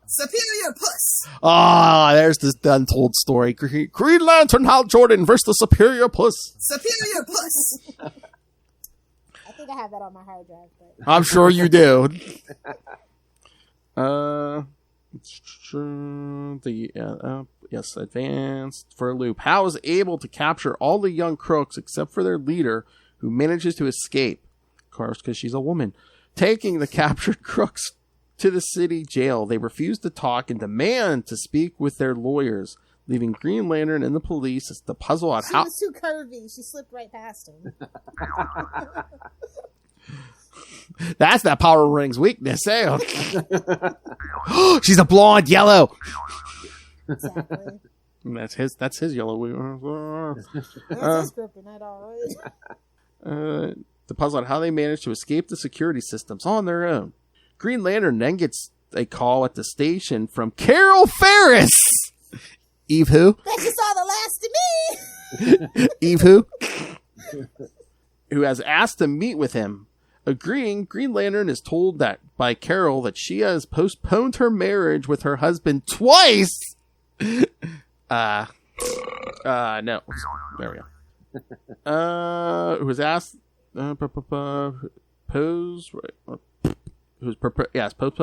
G: Superior puss.
A: There's this untold story. Green Lantern Hal Jordan versus the Superior Puss.
G: Superior puss.
B: I think I have that on my hard drive. But...
A: I'm sure you do. Yes, advanced for a loop. Hal is able to capture all the young crooks except for their leader, who manages to escape. Of course, because she's a woman. Taking the captured crooks to the city jail, they refuse to talk and demand to speak with their lawyers, leaving Green Lantern and the police to puzzle out how...
B: She was too curvy. She slipped right past him.
A: That's that Power Rings weakness, eh? She's a blonde yellow.
B: Exactly.
A: That's his yellow.
B: That's his kryptonite, all right.
A: To puzzle out how they managed to escape the security systems on their own. Green Lantern then gets a call at the station from Carol Ferris. Eve who?
B: Bet you saw the last of me.
A: Eve who?
I: who has asked to meet with him. Agreeing, Green Lantern is told that by Carol that she has postponed her marriage with her husband twice. No. There we go. Who was asked, postponed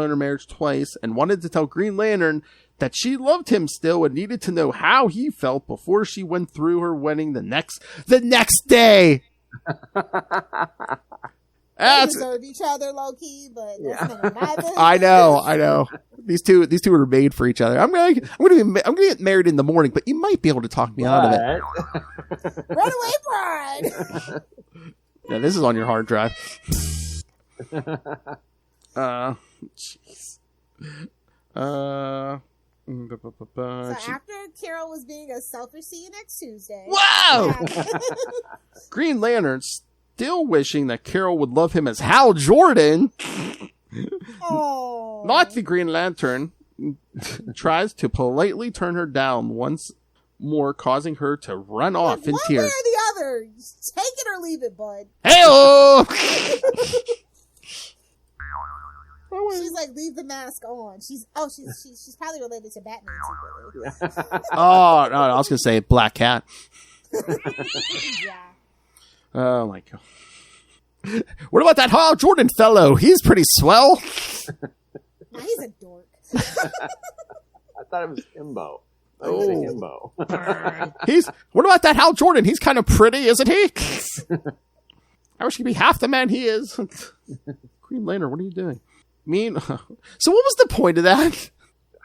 I: her marriage twice and wanted to tell Green Lantern that she loved him still and needed to know how he felt before she went through her wedding the next day.
B: They deserve each other, low key, but that's none of my business.
I: I know. These two are made for each other. I'm gonna get married in the morning, but you might be able to talk me out of it.
B: Run away, Bride.
I: Yeah, this is on your hard drive. Jeez.
B: So after Carol was being a selfish, see you next Tuesday.
I: Wow! Green Lantern, still wishing that Carol would love him as Hal Jordan.
B: Oh.
I: Not the Green Lantern, tries to politely turn her down once more, causing her to run off in
B: one
I: tears.
B: One way or the other. Take it or leave it, bud.
I: Hey-oh!
B: She's like, leave the mask on. She's probably related to Batman secretly.
I: Oh, no, I was going to say Black Cat.
B: Yeah.
I: Oh, my God. What about that Hal Jordan fellow? He's pretty swell.
B: Nah, he's a dork.
E: I thought it was Himbo. Himbo.
I: What about that Hal Jordan? He's kind of pretty, isn't he? I wish he'd be half the man he is. Green Lantern, what are you doing? So what was the point of that?
B: Just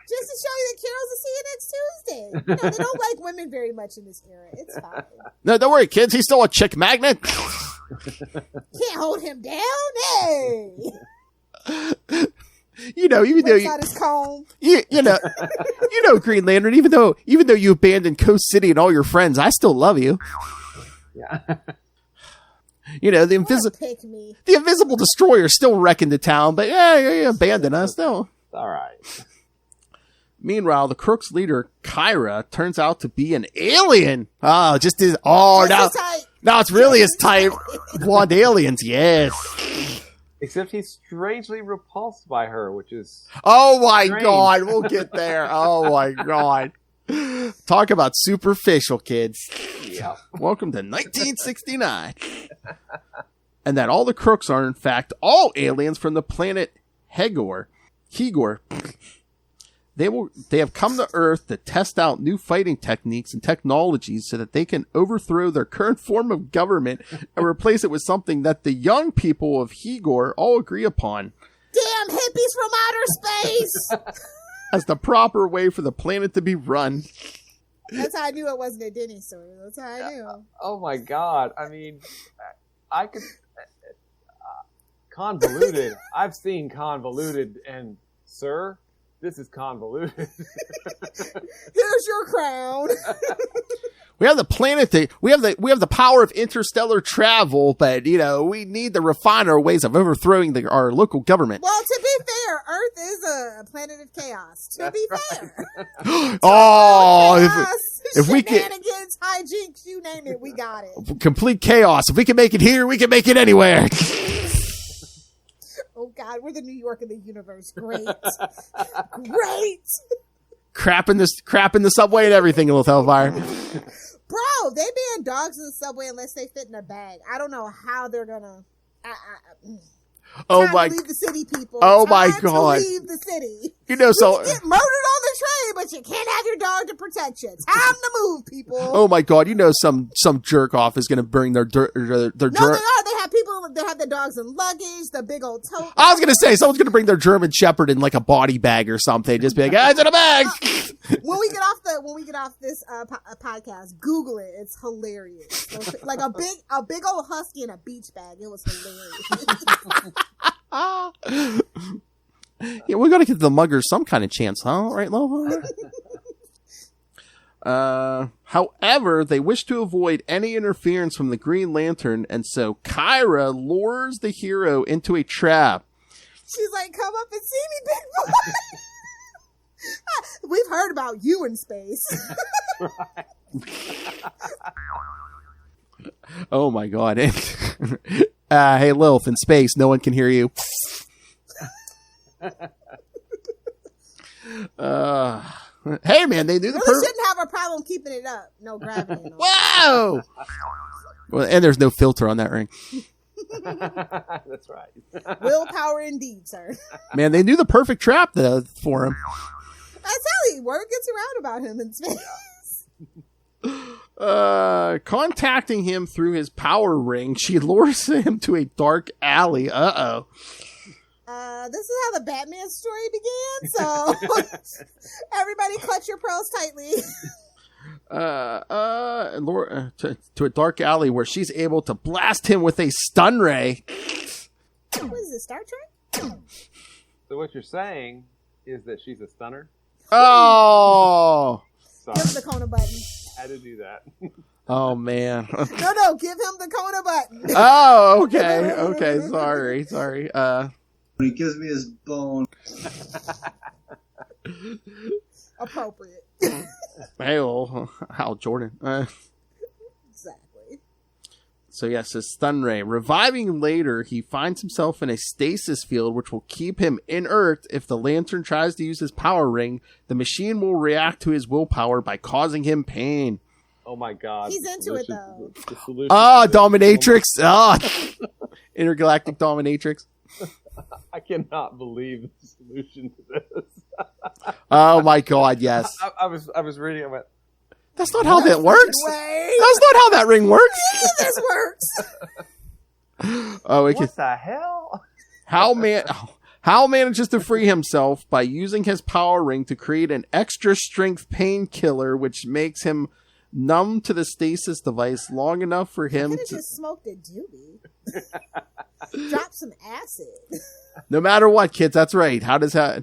B: to show you that Carol's will see you next Tuesday. They don't like women very much in this era. It's fine.
I: No, don't worry, kids. He's still a chick magnet.
B: Can't hold him down. Hey.
I: Even though
B: his comb.
I: Green Lantern. Even though you abandoned Coast City and all your friends, I still love you.
E: Yeah.
I: The invisible destroyer still wrecking the town, but you abandoned us still.
E: All right.
I: Meanwhile, the Crook's leader, Kyra, turns out to be an alien. Now it's really his type. Blonde aliens, yes.
E: Except he's strangely repulsed by her, which is
I: oh my
E: strange.
I: God, we'll get there. Oh my God. Talk about superficial, kids.
E: Yeah. Welcome
I: to 1969. And that all the Crooks are, in fact, all aliens from the planet Hegor. They have come to Earth to test out new fighting techniques and technologies so that they can overthrow their current form of government and replace it with something that the young people of Hegor all agree upon.
B: Damn hippies from outer space!
I: As the proper way for the planet to be run.
B: That's how I knew it wasn't a Denny story. That's how I knew.
E: Oh my God. I mean, I could... convoluted. I've seen convoluted, and sir, this is convoluted.
B: Here's your crown.
I: We have the planet we have the power of interstellar travel, but we need to refine our ways of overthrowing our local government.
B: Well, to be fair, Earth is a planet of chaos. To be fair.
I: If we can,
B: shenanigans, hijinks, you name it, we got it.
I: Complete chaos. If we can make it here, we can make it anywhere.
B: Oh God, we're the New York of the universe. Great. Great.
I: Crap in the subway and everything, little Hellfire.
B: Bro, they ban dogs in the subway unless they fit in a bag. I don't know how they're gonna.
I: Oh my!
B: Leave the city, people.
I: Oh my God!
B: Leave the city.
I: You get murdered on
B: the train, but you can't have your dog to protect you. Time to move, people.
I: Oh my God! Some jerk off is gonna bring their
B: No, they are. They have people that have the dogs in luggage, the big old tote.
I: I was gonna say someone's gonna bring their German Shepherd in like a body bag or something. Just be like, it's in a bag.
B: When we get off this podcast, Google it. It's hilarious. Like a big old husky in a beach bag. It was hilarious.
I: Yeah, we're gonna give the muggers some kind of chance, huh? Right, Lola? However, they wish to avoid any interference from the Green Lantern, and so Kyra lures the hero into a trap.
B: She's like, "Come up and see me, big boy." We've heard about you in space.
I: Oh my god. Hey, Lilith, in space, no one can hear you. Hey, man, they knew the
B: Really shouldn't have a problem keeping it up. No gravity. And all.
I: Whoa! Well, and there's no filter on that ring.
E: That's right.
B: Willpower indeed, sir.
I: Man, they knew the perfect trap for him.
B: I tell you, word gets around about him in space.
I: Contacting him through his power ring, she lures him to a dark alley.
B: This is how the Batman story began, so everybody clutch your pearls tightly.
I: To a dark alley where she's able to blast him with a stun ray.
B: What is this, Star Trek?
E: So what you're saying is that she's a stunner?
I: Oh!
B: Give him the Kona button.
E: Had to do that.
I: Oh, man.
B: No, give him the Kona button.
I: Oh, okay. Okay, sorry.
D: He gives me his bone.
B: Appropriate.
I: Hey, well, Hal Jordan.
B: Exactly.
I: So yes, a stun ray. Reviving later, he finds himself in a stasis field which will keep him inert. If the lantern tries to use his power ring, the machine will react to his willpower by causing him pain.
E: Oh my god.
B: He's into it, though.
I: Dominatrix. Intergalactic Dominatrix.
E: I cannot believe the solution to this.
I: Oh my god, yes.
E: I was reading. I went,
I: that's not how that works. That's not how that ring works.
B: This works.
E: What the hell?
I: Hal manages to free himself by using his power ring to create an extra strength painkiller, which makes him numb to the stasis device long enough for him to
B: just smoked a doobie. Drop some acid.
I: No matter what, kids, that's right. How does
H: Smoked a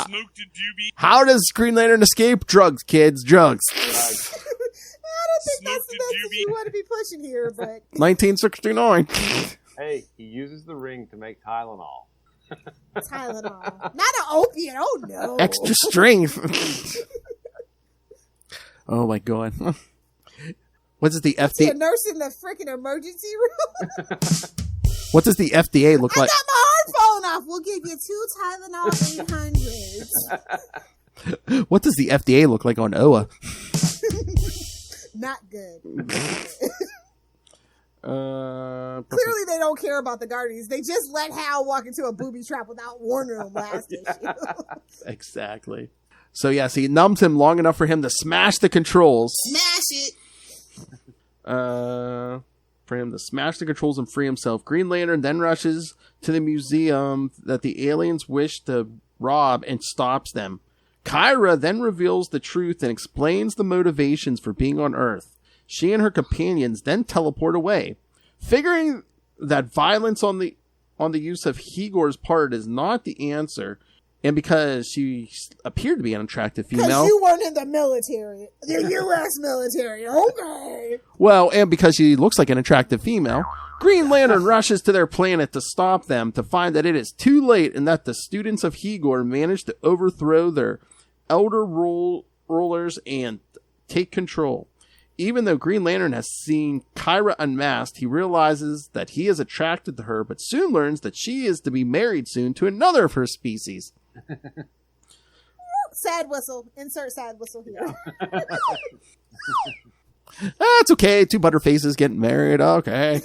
H: doobie.
I: How does Green Lantern escape? Drugs, kids, drugs.
B: I don't think that's the message you want to be pushing here, but
I: 1969.
E: Hey, he uses the ring to make Tylenol.
B: Tylenol, not an opiate. Oh no,
I: extra strength. Oh my god. What does the FDA?
B: A nurse in the freaking emergency room.
I: What does the FDA look like?
B: I got my heart falling off. We'll give you 2 Tylenol 800s.
I: What does the FDA look like on OA?
B: Not good. Clearly they don't care about the Guardians. They just let Hal walk into a booby trap without warning him last issue.
I: Exactly. So yes, he numbs him long enough for him to smash the controls.
B: Smash it!
I: For him to smash the controls and free himself. Green Lantern then rushes to the museum that the aliens wish to rob and stops them. Kyra then reveals the truth and explains the motivations for being on Earth. She and her companions then teleport away. Figuring that violence on the use of Higor's part is not the answer, and because she appeared to be an attractive female.
B: Because you weren't in the military. The U.S. military. Okay.
I: Well, and because she looks like an attractive female, Green Lantern rushes to their planet to stop them, to find that it is too late and that the students of Higor managed to overthrow their elder rulers and take control. Even though Green Lantern has seen Kyra unmasked, he realizes that he is attracted to her, but soon learns that she is to be married soon to another of her species.
B: Sad whistle. Insert sad whistle here.
I: It's okay. 2 butterfaces getting married. Okay.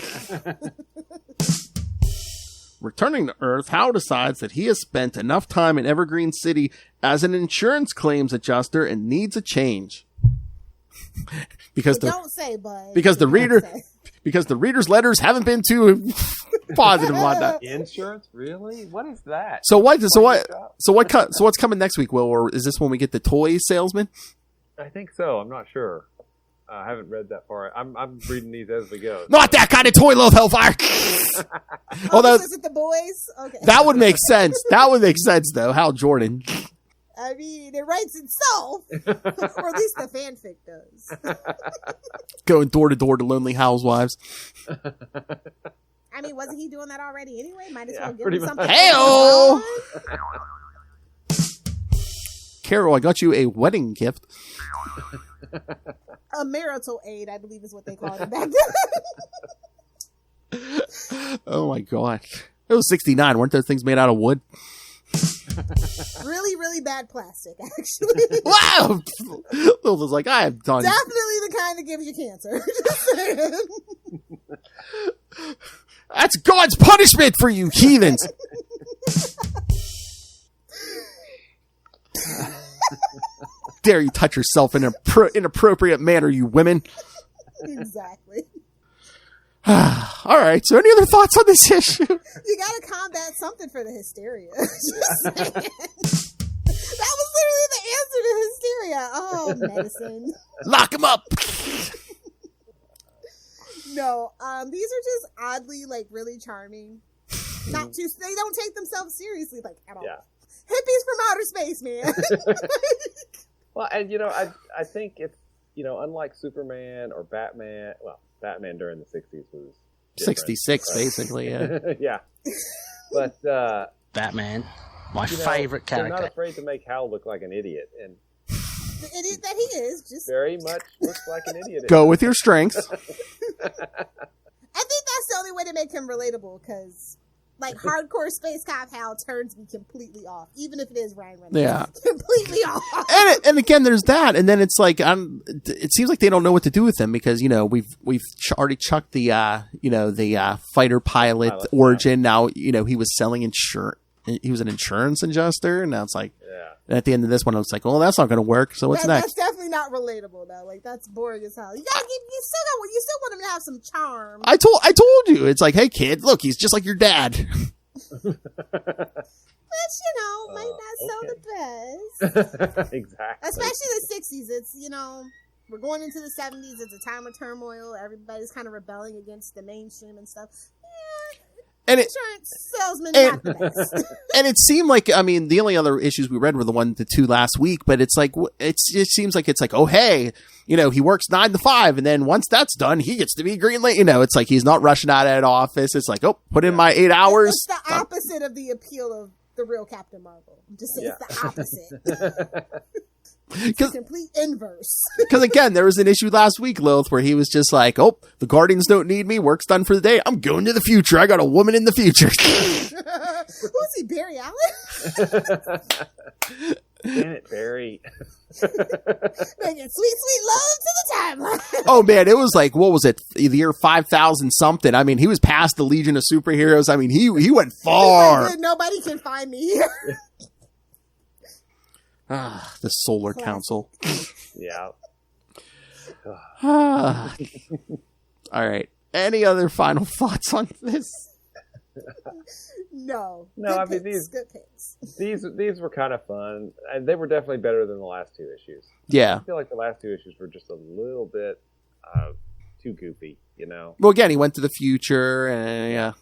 I: Returning to Earth, Hal decides that he has spent enough time in Evergreen City as an insurance claims adjuster and needs a change. Because the reader's letters haven't been too positive about that.
E: Insurance, really? What is that?
I: So what's coming next week, Will? Or is this when we get the toy salesman?
E: I think so. I'm not sure. I haven't read that far. I'm reading these as we go.
I: Not that kind of toy, Lilith Hellfire.
B: Although is it the boys? Okay.
I: That would make sense. That would make sense, though. Hal Jordan.
B: I mean, it writes itself, or at least the fanfic does.
I: Going door to door to lonely housewives.
B: I mean, wasn't he doing that already anyway? Might as well give him something.
I: Hey-o! Carol, I got you a wedding gift.
B: a marital aid, I believe is what they called it back then.
I: Oh my god. It was 69. Weren't those things made out of wood?
B: Really, really bad plastic, actually.
I: Wow! Lilith was like, I have done.
B: Definitely the kind that gives you cancer. Just saying.
I: That's God's punishment for you heathens. Dare you touch yourself in an inappropriate manner, you women.
B: Exactly.
I: All right. So, any other thoughts on this issue?
B: You gotta combat something for the hysteria. Just saying. That was literally the answer to hysteria. Oh, medicine.
I: Lock him up.
B: No, these are just oddly, like, really charming. Not too. They don't take themselves seriously, like, at all.
E: Yeah.
B: Hippies from outer space, man.
E: Well, and I think it's unlike Superman or Batman. Well, Batman during the 60s was different,
I: 66,
E: but,
I: basically. Yeah.
E: yeah. But
F: Batman, my favorite
E: they're
F: character.
E: not afraid to make Hal look like an idiot, and
B: The idiot that he is, just.
E: very much looks like an idiot.
I: Go with your strengths.
B: I think that's the only way to make him relatable, because, like, hardcore space cop Hal turns me completely off, even if it is Ryan Reynolds.
I: Yeah.
B: Completely off.
I: And again, there's that, and then it's like it seems like they don't know what to do with him because we've already chucked the fighter pilot origin. Now he was selling insurance. He was an insurance adjuster, and now it's like at the end of this one, it's like, well, that's not going to work. So what's next?
B: That's definitely not relatable, though. Like, that's boring as hell. You still want him to have some charm.
I: I told you, it's like, hey kid, look, he's just like your dad.
B: But, might not sell the best.
E: Exactly.
B: Especially the 60s. It's, we're going into the 70s. It's a time of turmoil. Everybody's kind of rebelling against the mainstream and stuff.
I: And
B: insurance salesman, not the best.
I: And it seemed like, the only other issues we read were the 2 last week, but it's like, it seems like it's like, oh, hey, he works 9 to 5, and then once that's done, he gets to be Green Lantern. It's like he's not rushing out of that office. It's like, oh, put in my 8 hours.
B: It's the opposite of the appeal of the real Captain Marvel. I'm just saying it's the opposite. It's a complete inverse.
I: Because again, there was an issue last week, Lilith, where he was just like, oh, the Guardians don't need me. Work's done for the day. I'm going to the future. I got a woman in the future.
B: Who's he, Barry Allen?
E: Damn it, Barry.
B: Making sweet, sweet love to the timeline.
I: Oh, man, it was like, what was it? The year 5,000 something. He was past the Legion of Superheroes. He went far.
B: Like, nobody can find me here.
I: The Solar Council.
E: Yeah.
I: All right. Any other final thoughts on this?
B: No.
E: No,
B: Good
E: these
B: picks.
E: these were kind of fun, and they were definitely better than the last 2 issues.
I: Yeah.
E: I feel like the last 2 issues were just a little bit too goofy,
I: Well, again, he went to the future, and yeah.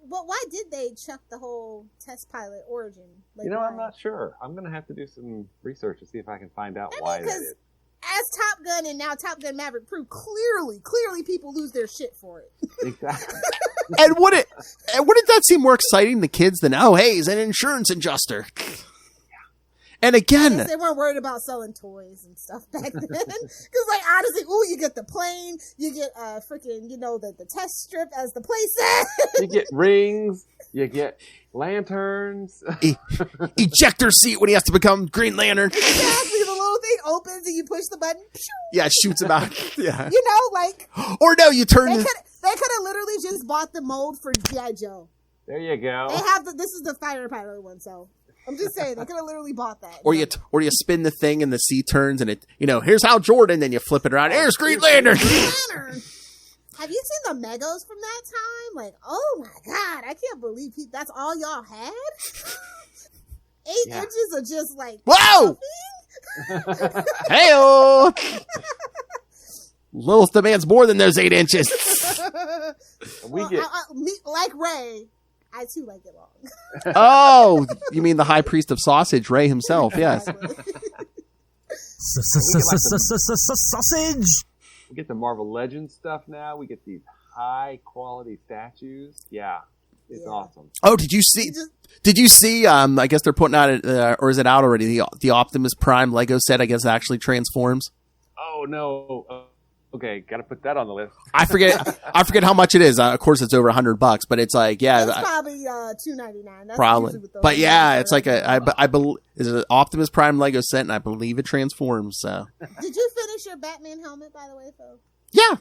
B: Well, why did they chuck the whole test pilot origin? Like,
E: I'm not sure. I'm going to have to do some research to see if I can find out why that is.
B: As Top Gun and now Top Gun Maverick proved, clearly people lose their shit for it.
E: Exactly.
I: And wouldn't that seem more exciting to kids than, oh, hey, he's an insurance adjuster? And again,
B: they weren't worried about selling toys and stuff back then. Because, honestly, you get the plane, you get freaking, the test strip as the playset.
E: You get rings, you get lanterns,
I: ejector seat when he has to become Green Lantern.
B: Exactly, the little thing opens and you push the button.
I: Yeah, it shoots him out. Yeah. Or no, you turn.
B: They could have literally just bought the mold for G.I. Joe.
E: There you go.
B: They have this is the fighter pilot one, so. I'm just saying, they could have literally bought that.
I: Or you spin the thing and the seat turns and it, here's Hal Jordan, then you flip it around. Here's Green Lantern.
B: Have you seen the Megos from that time? Like, oh my God, I can't believe that's all y'all had? 8 inches of just like,
I: whoa! Hey-oh! Lilith demands more than those 8 inches.
B: Like Ray, I too like it long.
I: Oh, you mean the high priest of sausage, Ray himself? Yes.
G: Sausage.
E: We get the Marvel Legends stuff now. We get these high quality statues. Yeah, it's awesome.
I: Oh, did you see? Did you see? I guess they're putting out, or is it out already? The Optimus Prime Lego set, I guess, actually transforms.
E: no. Okay, got to put that on the list.
I: I forget how much it is. Of course, it's over $100, but it's like, yeah,
B: It's probably $2.99.
I: probably. But yeah, it's like I believe is an Optimus Prime Lego set, and I believe it transforms. So.
B: Did you finish your Batman helmet, by the way, Phil?
I: Yeah,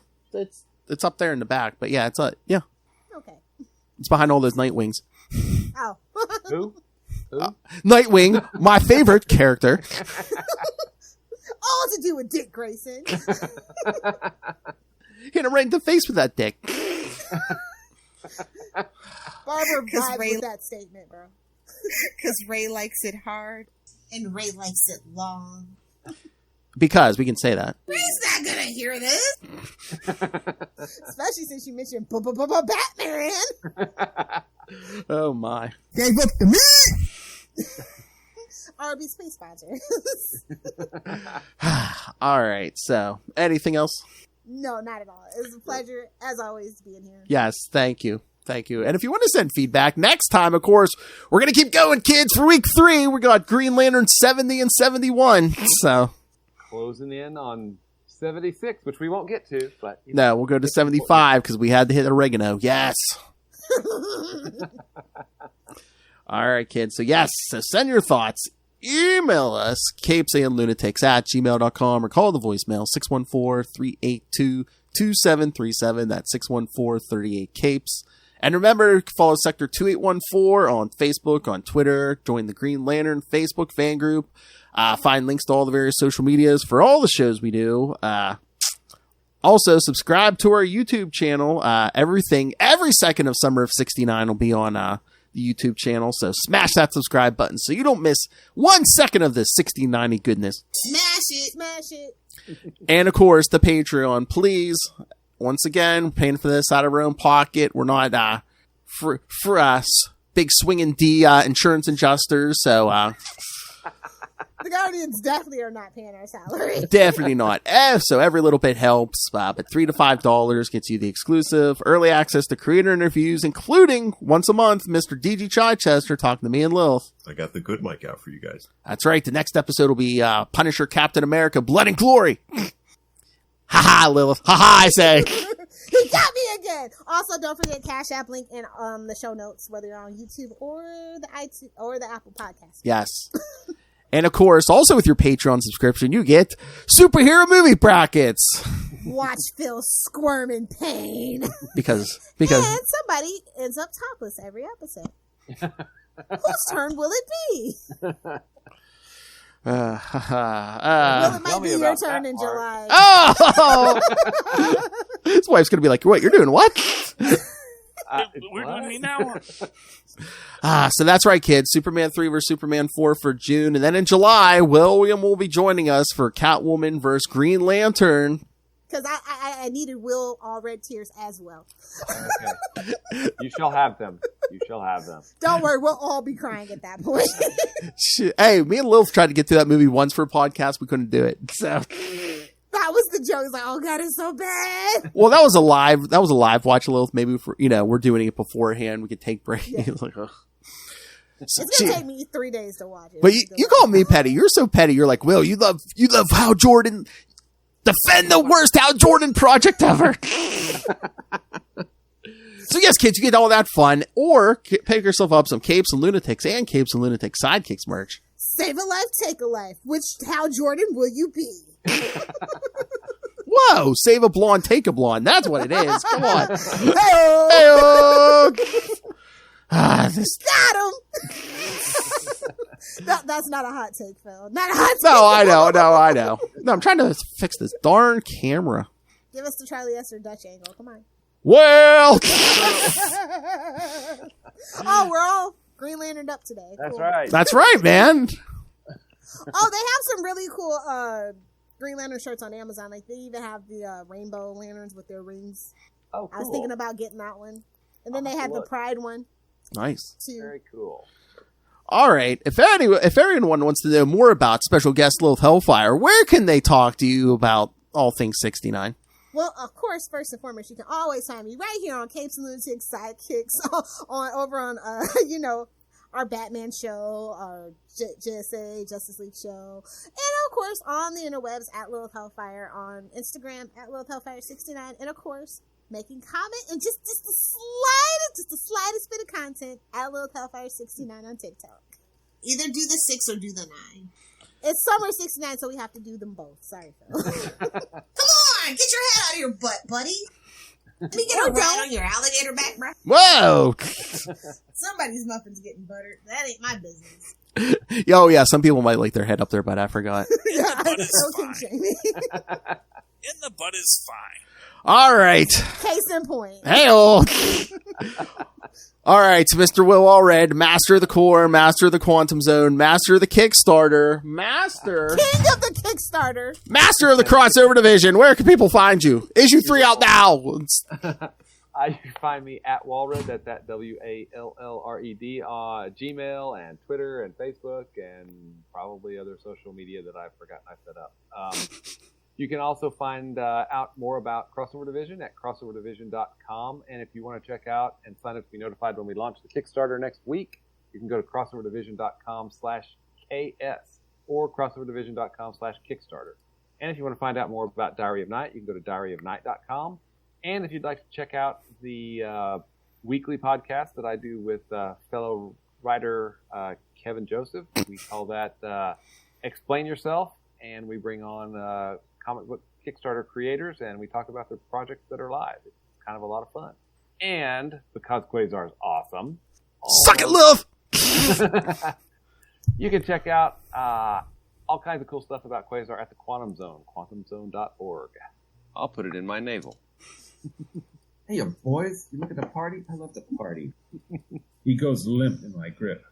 I: it's up there in the back, but yeah, it's yeah.
B: Okay.
I: It's behind all those Nightwings.
B: Oh.
E: Who?
I: Nightwing, my favorite character.
B: All to do with Dick Grayson.
I: Hit him right in the face with that dick.
B: Barbara vibed with that statement, bro.
J: Because Ray likes it hard.
B: And Ray likes it long.
I: Because we can say that.
J: Ray's not going to hear this.
B: Especially since you mentioned Batman.
I: Oh my.
G: Gave up to me.
B: RB Space Sponsor.
I: All right. So, anything else?
B: No, not at all. It was a pleasure, as always, being here.
I: Yes. Thank you. Thank you. And if you want to send feedback next time, of course, we're going to keep going, kids. For week 3, we got Green Lantern 70 and 71. So,
E: Closing in on 76, which we won't get to, but
I: no, we'll go to 75 because we had to hit oregano. Yes. All right, kids. So, yes. So, send your thoughts. Email us, CapesandLunatics@gmail.com, or call the voicemail, 614-382-2737. That's 614-38-CAPES. And remember, follow Sector 2814 on Facebook, on Twitter, join the Green Lantern Facebook fan group, find links to all the various social medias for all the shows we do. Also, subscribe to our YouTube channel. Every second of Summer of 69 will be on the YouTube channel, so smash that subscribe button so you don't miss 1 second of this 6090 goodness.
B: Smash it.
I: And of course, the Patreon, please. Once again, paying for this out of our own pocket. We're not for us big swinging D insurance adjusters, so
B: The Guardians definitely are not paying our salary.
I: definitely not. So every little bit helps, but $3 to $5 gets you the exclusive early access to creator interviews, including once a month, Mr. DG Chichester talking to me and Lilith.
K: I got the good mic out for you guys.
I: That's right. The next episode will be Punisher Captain America Blood and Glory. Ha-ha, Lilith. Ha-ha, I say.
B: He got me again. Also, don't forget Cash App link in the show notes, whether you're on YouTube or the iTunes or the Apple Podcast.
I: Yes. And of course, also with your Patreon subscription, you get superhero movie brackets.
B: Watch Phil squirm in pain.
I: Because
B: and somebody ends up topless every episode. Whose turn will it be?
I: well,
B: it might be your turn in July.
I: Oh! His wife's going to be like, what, you're doing what?
H: We're doing me now.
I: So that's right, kids. Superman 3 versus Superman 4 for June. And then in July, William will be joining us for Catwoman versus Green Lantern.
B: Because I needed Will all red tears as well.
E: Okay. You shall have them.
B: Don't worry, we'll all be crying at that point.
I: Hey, me and Lilith tried to get through that movie once for a podcast. We couldn't do it. So
B: that was the joke. It's like, oh God, it's so bad.
I: Well, that was a live watch, Lilith. Maybe we're doing it beforehand. We could take breaks.
B: Yeah.
I: Like,
B: it's gonna take me 3 days to watch it.
I: But you call me petty. You're so petty. You're like, Will, you love Hal Jordan. Defend the worst Hal Jordan project ever. So yes, kids, you get all that fun, or pick yourself up some Capes and Lunatics and Capes and Lunatics Sidekicks merch.
B: Save a life, take a life. Which Hal Jordan will you be?
I: Whoa, save a blonde, take a blonde. That's what it is. Come on.
B: Hey-o.
I: Got
B: him. That's not a hot take, Phil. Not a hot take.
I: No, I know. No, I'm trying to fix this darn camera.
B: Give us the Charlie Esther Dutch angle. Come on.
I: Well.
B: Oh, we're all Green Lanterned up today.
E: That's
B: cool.
E: right.
I: That's right, man.
B: Oh, they have some really cool Green Lantern shirts on Amazon. Like they even have the rainbow lanterns with their rings.
E: Oh, cool.
B: I was thinking about getting that one. And then they had the Pride one.
I: Nice.
B: Too.
E: Very cool.
I: All right. If anyone wants to know more about special guest Lilith Hellfire, where can they talk to you about all things 69?
B: Well, of course, first and foremost, you can always find me right here on Capes and Lunatics Sidekicks over on our Batman show, our JSA, Justice League show. And of of course, on the interwebs at Lilith Hellfire, on Instagram at Lilith Hellfire69, and of course, making comment and just the slightest bit of content at Lilith Hellfire69 on TikTok.
J: Either do the 6 or do the 9.
B: It's summer 69, so we have to do them both. Sorry, Phil.
J: Come on, get your head out of your butt, buddy. Let me get a ride on your alligator back, bro.
I: Whoa!
J: Somebody's muffin's getting buttered. That ain't my business.
I: Oh, yeah, some people might like their head up their butt. I forgot.
B: Yeah,
H: In the butt
B: I
H: is
B: so
H: fine.
B: Jamie.
H: In the butt is fine.
I: All right.
B: Case in point.
I: Hey-oh. All right, Mr. Will Allred, master of the core, master of the quantum zone, master of the Kickstarter,
B: King of the Kickstarter.
I: master of the crossover division. Where can people find you? Issue 3 out now.
E: You can find me at Walred, that's at WALLRED, on Gmail and Twitter and Facebook and probably other social media that I've forgotten I set up. You can also find out more about Crossover Division at crossoverdivision.com. And if you want to check out and sign up to be notified when we launch the Kickstarter next week, you can go to crossoverdivision.com/KS or crossoverdivision.com/Kickstarter. And if you want to find out more about Diary of Night, you can go to diaryofnight.com. And if you'd like to check out the weekly podcast that I do with fellow writer Kevin Joseph, we call that Explain Yourself. And we bring on comic book Kickstarter creators, and we talk about their projects that are live. It's kind of a lot of fun. And because Quasar is awesome,
I: Suck it, Lilith!
E: you can check out all kinds of cool stuff about Quasar at the Quantum Zone, quantumzone.org.
L: I'll put it in my navel.
C: Hey, boys, you looking to party? I love to party. He goes limp in my grip.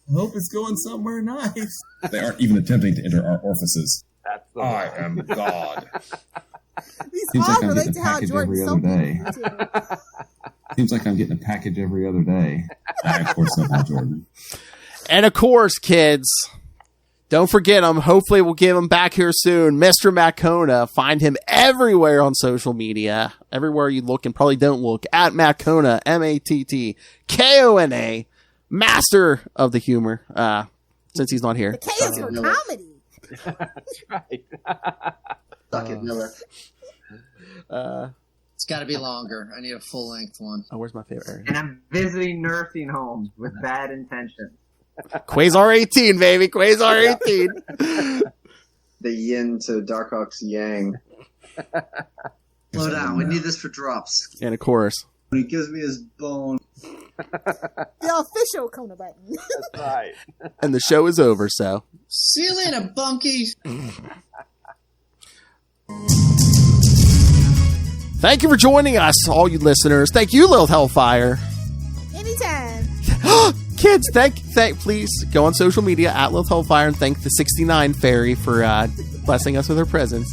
C: I hope it's going somewhere nice. They aren't even attempting to enter our orifices.
E: That's the
C: I am God.
B: These
C: Seems
B: all
C: like I'm
B: relate
C: getting
B: to
C: a
B: Hal
C: package
B: Jordan.
C: every
B: So
C: other day.
B: too.
C: Seems like I'm getting a package every other day. I, of course, love Hal Jordan.
I: And of course, kids, don't forget him. Hopefully we'll get him back here soon. Mr. Matt Find him everywhere on social media. Everywhere you look and probably don't look. At Matt Kona, MATTKONA, master of the humor. Since he's not here.
B: The K is for comedy.
E: That's right.
D: Suck it, Miller.
M: It's got to be longer. I need a full-length one.
I: Oh, where's my favorite area?
N: And I'm visiting nursing homes with bad intentions.
I: Quasar 18, baby. Quasar 18.
D: The yin to Darkhawk's yang. Slow down. We need this for drops.
I: And of course.
D: When he gives me his bone.
B: The official Kona button.
E: That's right.
I: And the show is over, so.
M: See you later, bunkies.
I: Thank you for joining us, all you listeners. Thank you, Lilith Hellfire.
B: Anytime.
I: Kids, please go on social media at Lilith Hellfire and thank the 69 Fairy for blessing us with her presence.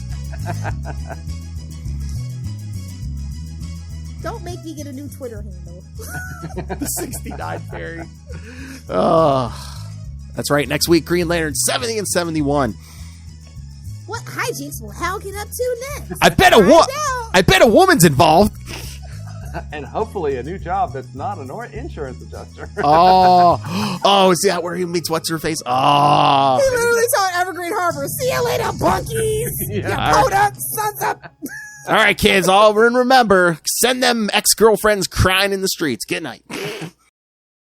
B: Don't make me get a new Twitter handle.
I: The 69 Fairy. Oh, that's right. Next week, Green Lantern 70 and 71.
B: What hijinks will Hal get up to next?
I: I bet a woman's involved.
E: And hopefully a new job that's not an insurance adjuster.
I: Oh, is that where he meets what's her face? Oh,
B: He literally told Evergreen Harbor, "See you later, bunkies.
I: Yeah.
B: You podunk sons up."
I: all right, kids. All remember, send them ex-girlfriends crying in the streets. Good night.